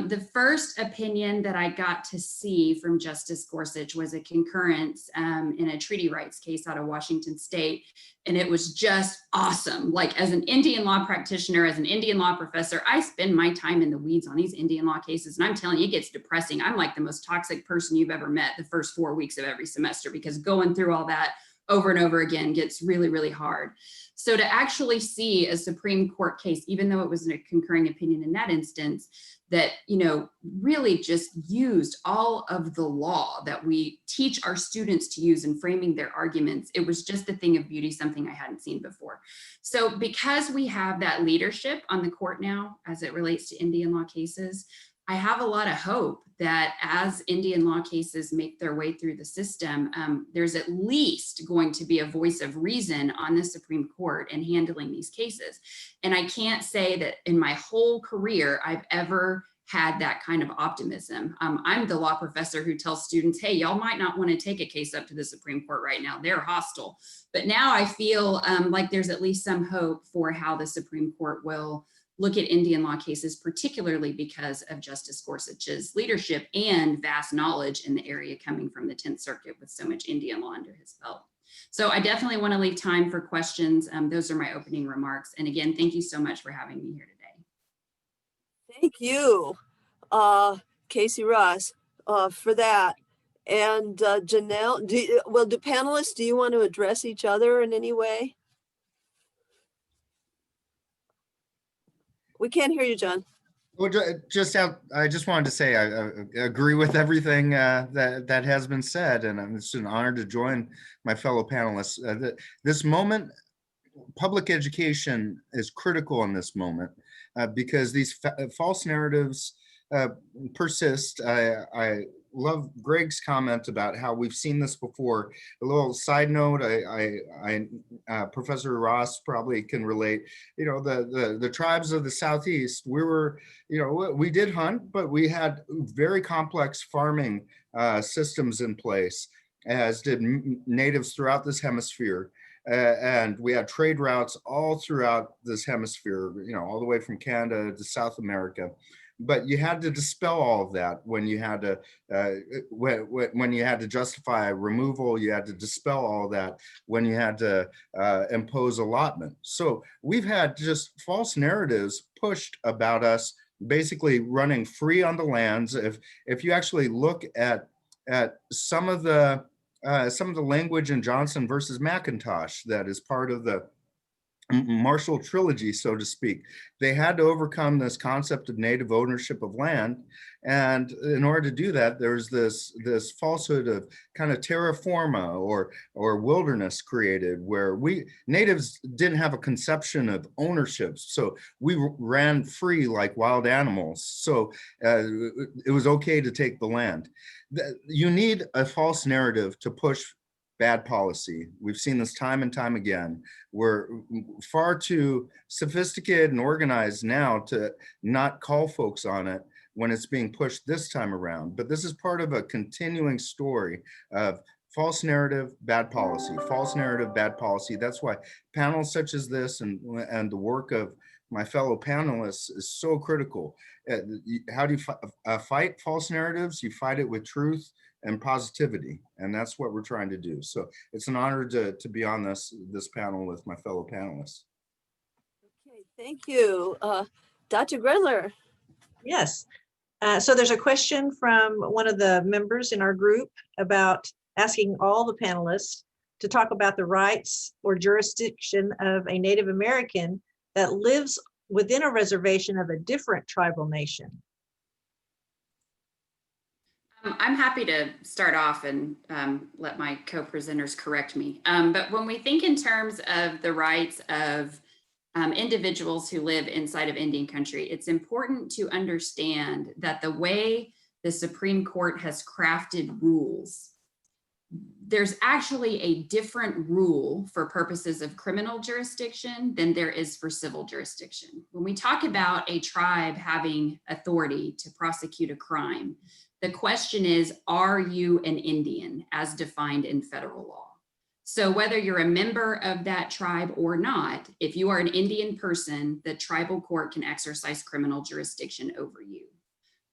The first opinion that I got to see from Justice Gorsuch was a concurrence in a treaty rights case out of Washington State. And it was just awesome. Like, as an Indian law practitioner, as an Indian law professor, I spend my time in the weeds on these Indian law cases. And I'm telling you, it gets depressing. I'm like the most toxic person you've ever met the first 4 weeks of every semester, because going through all that over and over again gets really, really hard. So to actually see a Supreme Court case, even though it was a concurring opinion in that instance, that, you know, really just used all of the law that we teach our students to use in framing their arguments, it was just a thing of beauty, something I hadn't seen before. So because we have that leadership on the court now, as it relates to Indian law cases, I have a lot of hope that as Indian law cases make their way through the system, there's at least going to be a voice of reason on the Supreme Court in handling these cases. And I can't say that in my whole career, I've ever had that kind of optimism. I'm the law professor who tells students, hey, y'all might not want to take a case up to the Supreme Court right now. They're hostile. But now I feel like there's at least some hope for how the Supreme Court will look at Indian law cases, particularly because of Justice Gorsuch's leadership and vast knowledge in the area coming from the 10th Circuit with so much Indian law under his belt. So I definitely want to leave time for questions. Those are my opening remarks. And again, thank you so much for having me here today. Thank you, Casey Ross, for that. And Janelle, do panelists, do you want to address each other in any way? We can't hear you, John. Well, I just wanted to say I agree with everything that has been said, and it's an honor to join my fellow panelists. This moment, public education is critical in this moment because these false narratives persist. I love Greg's comment about how we've seen this before. A little side note, Professor Ross probably can relate. You know, the tribes of the Southeast, we did hunt, but we had very complex farming systems in place, as did natives throughout this hemisphere. And we had trade routes all throughout this hemisphere, you know, all the way from Canada to South America. But you had to dispel all of that when you had to when you had to justify removal. You had to dispel all of that when you had to impose allotment. So we've had just false narratives pushed about us basically running free on the lands. If you actually look at some of the language in Johnson versus McIntosh that is part of the Marshall trilogy, so to speak, they had to overcome this concept of native ownership of land. And in order to do that, there's this falsehood of kind of terra forma or wilderness created, where natives didn't have a conception of ownership. So we ran free like wild animals. So it was okay to take the land. You need a false narrative to push bad policy. We've seen this time and time again. We're far too sophisticated and organized now to not call folks on it when it's being pushed this time around. But this is part of a continuing story of false narrative, bad policy, false narrative, bad policy. That's why panels such as this and the work of my fellow panelists is so critical. How do you fight false narratives? You fight it with truth and positivity, and that's what we're trying to do. So it's an honor to be on this panel with my fellow panelists. Okay, thank you. Dr. Grendler. Yes. So there's a question from one of the members in our group about asking all the panelists to talk about the rights or jurisdiction of a Native American that lives within a reservation of a different tribal nation. I'm happy to start off and let my co-presenters correct me. But when we think in terms of the rights of individuals who live inside of Indian country, it's important to understand that the way the Supreme Court has crafted rules, there's actually a different rule for purposes of criminal jurisdiction than there is for civil jurisdiction. When we talk about a tribe having authority to prosecute a crime, the question is, are you an Indian as defined in federal law? So whether you're a member of that tribe or not, if you are an Indian person, the tribal court can exercise criminal jurisdiction over you.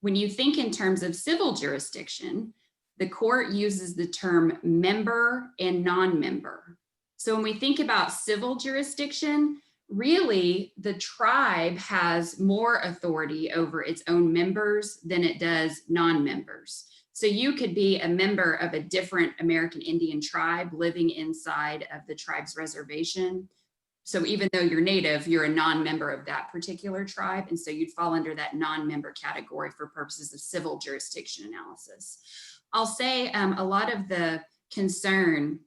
When you think in terms of civil jurisdiction, the court uses the term member and non-member. So when we think about civil jurisdiction, really the tribe has more authority over its own members than it does non-members. So you could be a member of a different American Indian tribe living inside of the tribe's reservation. So even though you're native, you're a non-member of that particular tribe. And so you'd fall under that non-member category for purposes of civil jurisdiction analysis. I'll say a lot of the concern,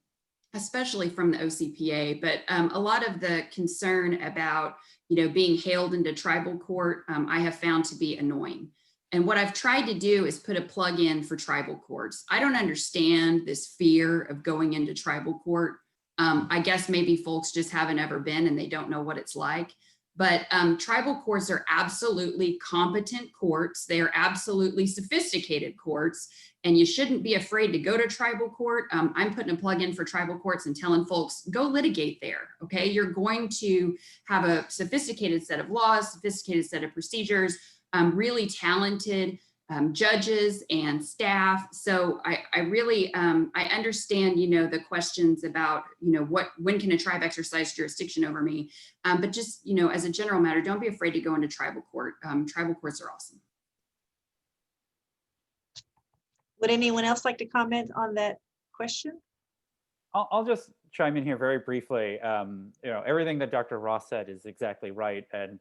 especially from the OCPA, but a lot of the concern about, being hailed into tribal court, I have found to be annoying. And what I've tried to do is put a plug in for tribal courts. I don't understand this fear of going into tribal court. I guess maybe folks just haven't ever been and they don't know what it's like. But tribal courts are absolutely competent courts. They are absolutely sophisticated courts. And you shouldn't be afraid to go to tribal court. I'm putting a plug in for tribal courts and telling folks, go litigate there, okay? You're going to have a sophisticated set of laws, sophisticated set of procedures, really talented judges and staff. So I really, I understand, the questions about, when can a tribe exercise jurisdiction over me? But just, as a general matter, don't be afraid to go into tribal court. Tribal courts are awesome. Would anyone else like to comment on that question? I'll just chime in here very briefly. Everything that Dr. Ross said is exactly right. And,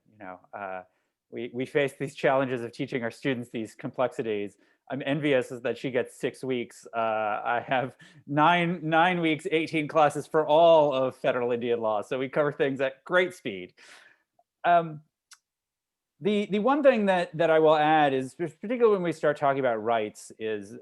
we face these challenges of teaching our students these complexities. I'm envious that she gets 6 weeks. I have nine weeks, 18 classes for all of federal Indian law. So we cover things at great speed. The one thing that I will add is, particularly when we start talking about rights, is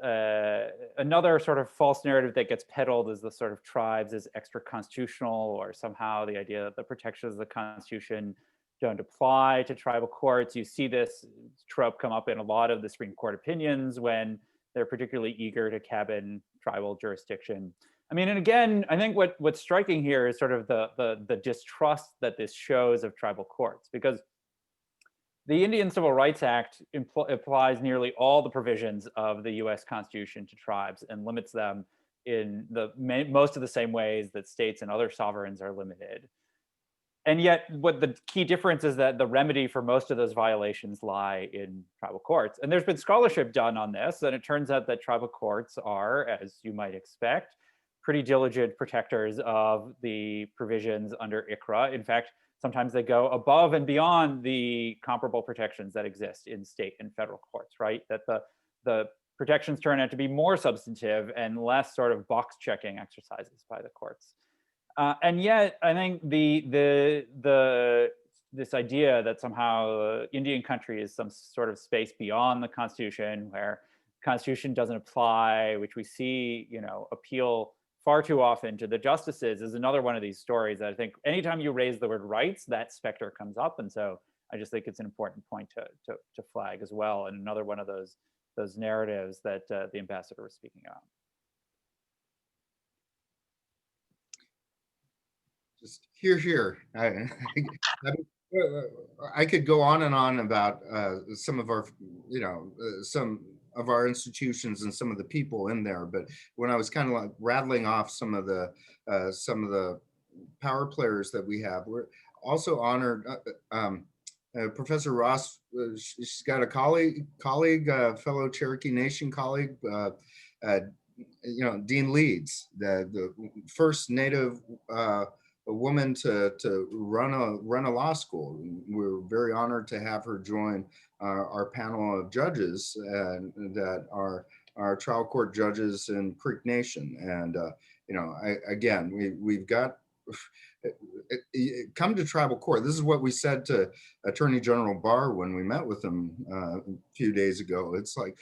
another sort of false narrative that gets peddled is the sort of tribes as extra constitutional, or somehow the idea that the protections of the Constitution don't apply to tribal courts. You see this trope come up in a lot of the Supreme Court opinions when they're particularly eager to cabin tribal jurisdiction. I mean, and again, I think what's striking here is sort of the distrust that this shows of tribal courts, because the Indian Civil Rights Act applies nearly all the provisions of the US Constitution to tribes and limits them in most of the same ways that states and other sovereigns are limited. And yet, what the key difference is that the remedy for most of those violations lie in tribal courts. And there's been scholarship done on this, and it turns out that tribal courts are, as you might expect, pretty diligent protectors of the provisions under ICRA. In fact, sometimes they go above and beyond the comparable protections that exist in state and federal courts, right? That the protections turn out to be more substantive and less sort of box checking exercises by the courts. And yet, I think this idea that somehow Indian country is some sort of space beyond the Constitution, where Constitution doesn't apply, which we see, appeal far too often to the justices, is another one of these stories that I think anytime you raise the word rights, that specter comes up. And so I just think it's an important point to flag as well, and another one of those narratives that the ambassador was speaking about. Just here. I could go on and on about some of our, some of our institutions and some of the people in there. But when I was kind of like rattling off some of the power players that we have, we're also honored. Professor Ross, she's got a colleague, fellow Cherokee Nation colleague, Dean Leeds, the first Native a woman to run a law school. We're very honored to have her join our panel of judges, and that are our trial court judges in Creek Nation. And we've got come to tribal court. This is what we said to Attorney General Barr when we met with him a few days ago. It's like,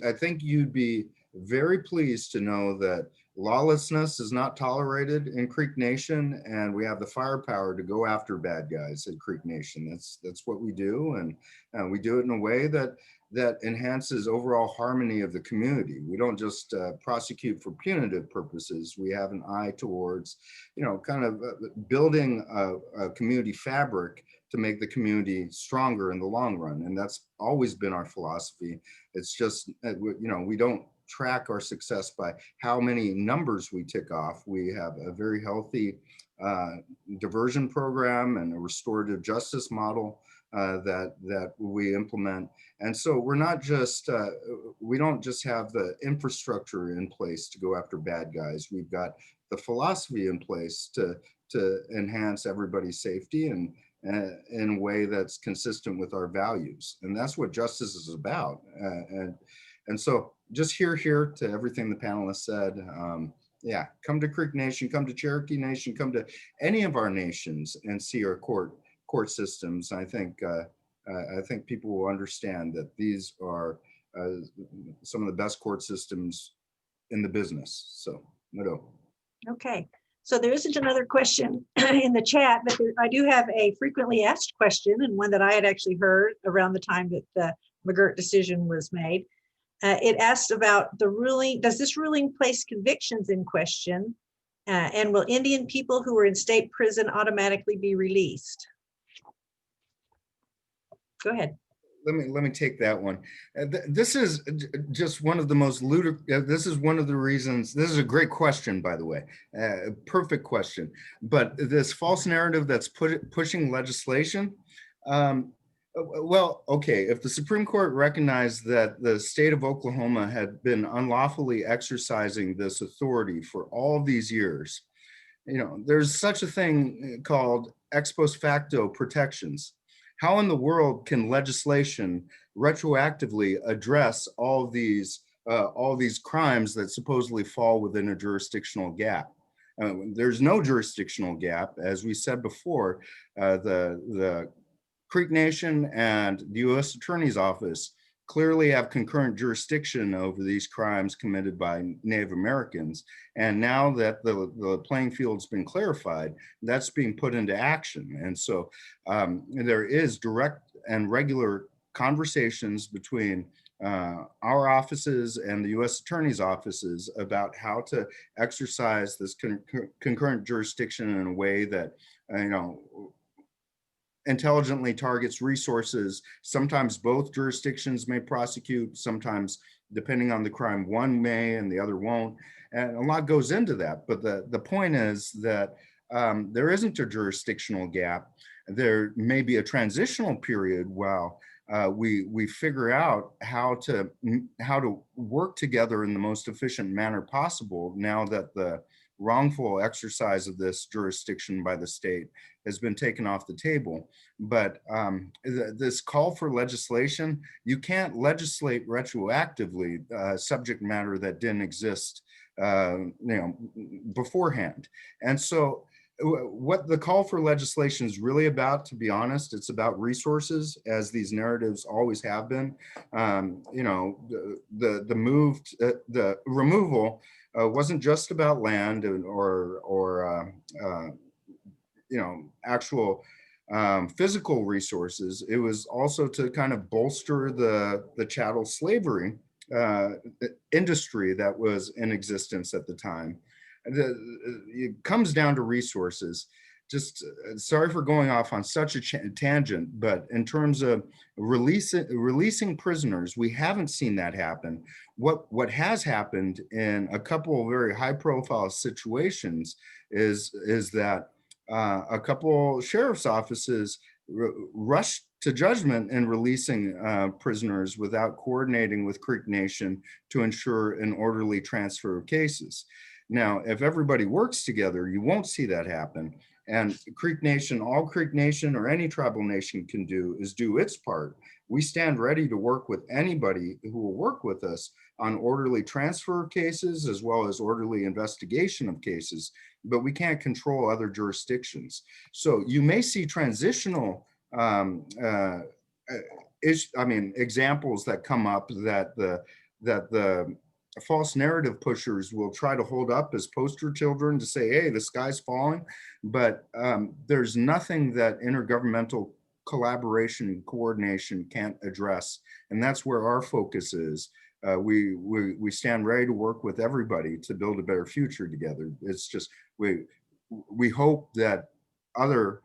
I think you'd be very pleased to know that lawlessness is not tolerated in Creek Nation, and we have the firepower to go after bad guys at Creek Nation. That's what we do, and we do it in a way that enhances overall harmony of the community. We don't just prosecute for punitive purposes. We have an eye towards, kind of building a community fabric to make the community stronger in the long run. And that's always been our philosophy. It's just, we don't track our success by how many numbers we tick off. We have a very healthy diversion program and a restorative justice model that we implement. And so we're not just, we don't just have the infrastructure in place to go after bad guys. We've got the philosophy in place to enhance everybody's safety and in a way that's consistent with our values. And that's what justice is about. And so just here to everything the panelists said, yeah, come to Creek Nation, come to Cherokee Nation, come to any of our nations and see our court systems. I think people will understand that these are some of the best court systems in the business. So, no. Okay, so there isn't another question in the chat, but I do have a frequently asked question, and one that I had actually heard around the time that the McGirt decision was made. It asked about the ruling. Does this ruling place convictions in question? And will Indian people who are in state prison automatically be released? Go ahead. Let me take that one. This is just one of the most ludicrous. This is one of the reasons. This is a great question, by the way, perfect question. But this false narrative that's pushing legislation. Well, okay, if the Supreme Court recognized that the state of Oklahoma had been unlawfully exercising this authority for all these years, there's such a thing called ex post facto protections. How in the world can legislation retroactively address all these crimes that supposedly fall within a jurisdictional gap? There's no jurisdictional gap. As we said before, the Creek Nation and the U.S. Attorney's Office clearly have concurrent jurisdiction over these crimes committed by Native Americans. And now that the playing field's been clarified, that's being put into action. And so there is direct and regular conversations between our offices and the U.S. Attorney's offices about how to exercise this concurrent jurisdiction in a way that, intelligently targets resources. Sometimes both jurisdictions may prosecute, sometimes depending on the crime, one may and the other won't. And a lot goes into that. But the point is that there isn't a jurisdictional gap. There may be a transitional period while we figure out how to work together in the most efficient manner possible now that the wrongful exercise of this jurisdiction by the state has been taken off the table. But this call for legislation, you can't legislate retroactively subject matter that didn't exist beforehand. And so what the call for legislation is really about, to be honest, it's about resources, as these narratives always have been. The removal wasn't just about land or actual physical resources. It was also to kind of bolster the chattel slavery industry that was in existence at the time. It comes down to resources. Just sorry for going off on such a tangent, but in terms of releasing prisoners, we haven't seen that happen. What has happened in a couple of very high-profile situations is that a couple sheriff's offices rushed to judgment in releasing prisoners without coordinating with Creek Nation to ensure an orderly transfer of cases. Now, if everybody works together, you won't see that happen. And Creek Nation, all Creek Nation or any tribal nation can do is do its part. We stand ready to work with anybody who will work with us on orderly transfer of cases as well as orderly investigation of cases, but we can't control other jurisdictions. So you may see transitional examples that come up that the false narrative pushers will try to hold up as poster children to say, hey, the sky's falling. But there's nothing that intergovernmental collaboration and coordination can't address. And that's where our focus is. We stand ready to work with everybody to build a better future together. It's just, we hope that other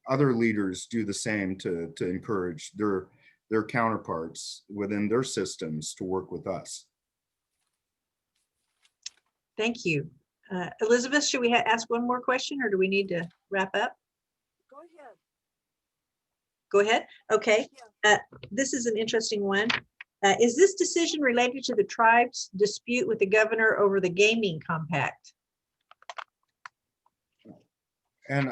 leaders do the same to encourage their counterparts within their systems to work with us. Thank you. Elizabeth, should we ask one more question or do we need to wrap up? Go ahead. Go ahead. Okay. This is an interesting one. Is this decision related to the tribe's dispute with the governor over the gaming compact? And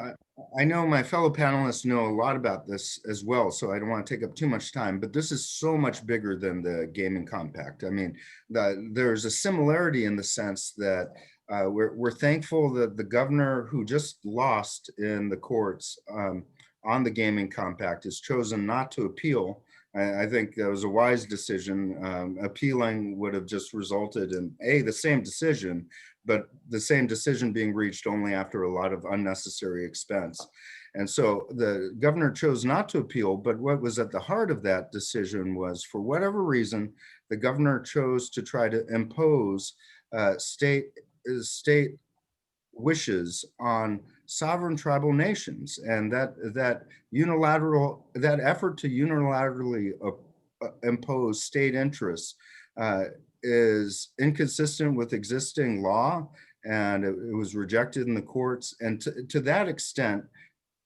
I know my fellow panelists know a lot about this as well, so I don't want to take up too much time, but this is so much bigger than the gaming compact. I mean, there's a similarity in the sense that we're thankful that the governor who just lost in the courts on the gaming compact has chosen not to appeal. I think that was a wise decision. Appealing would have just resulted in the same decision, but the same decision being reached only after a lot of unnecessary expense. And so the governor chose not to appeal, but what was at the heart of that decision was, for whatever reason, the governor chose to try to impose state wishes on sovereign tribal nations, and that effort to unilaterally impose state interests is inconsistent with existing law, and it was rejected in the courts. And to that extent,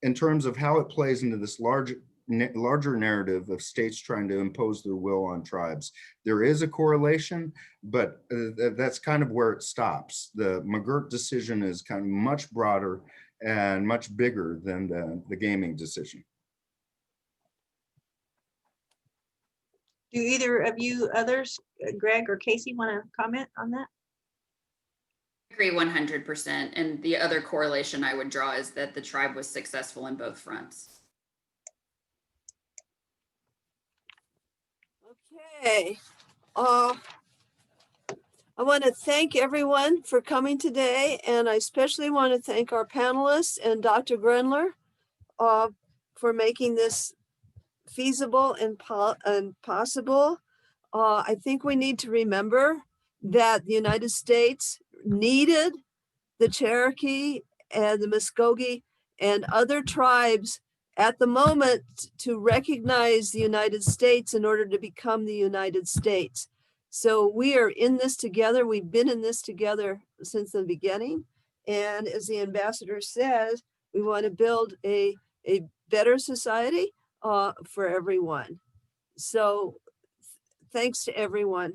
in terms of how it plays into this larger narrative of states trying to impose their will on tribes, there is a correlation, but that's kind of where it stops. The McGirt decision is kind of much broader and much bigger than the gaming decision. Do either of you others, Greg or Casey, want to comment on that? Agree 100%. And the other correlation I would draw is that the tribe was successful in both fronts. Okay. I want to thank everyone for coming today, and I especially want to thank our panelists and Dr. Grendler for making this feasible and possible. I think we need to remember that the United States needed the Cherokee and the Muskogee and other tribes at the moment to recognize the United States in order to become the United States. So we are in this together. We've been in this together since the beginning. And as the ambassador says, we want to build a better society for everyone. So thanks to everyone.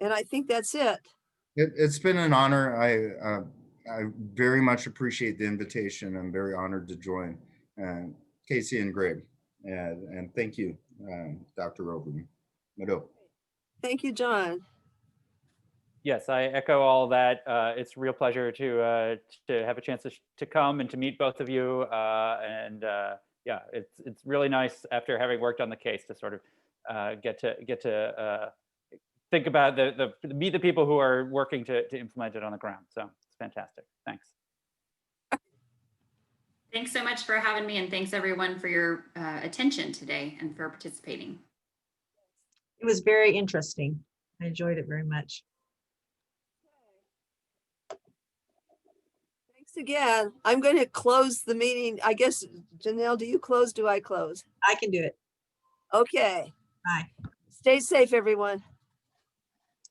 And I think that's it. It's been an honor. I very much appreciate the invitation. I'm very honored to join Casey and Greg. And thank you, Dr. Overman. Thank you, John. Yes, I echo all that. It's a real pleasure to have a chance to come and to meet both of you. Yeah, it's really nice after having worked on the case to sort of get to think about meet the people who are working to implement it on the ground. So it's fantastic. Thanks. Thanks so much for having me, and thanks everyone for your attention today and for participating. It was very interesting. I enjoyed it very much. Thanks again. I'm going to close the meeting. I guess, Janelle, do you close? Do I close? I can do it. Okay. Bye. Stay safe, everyone.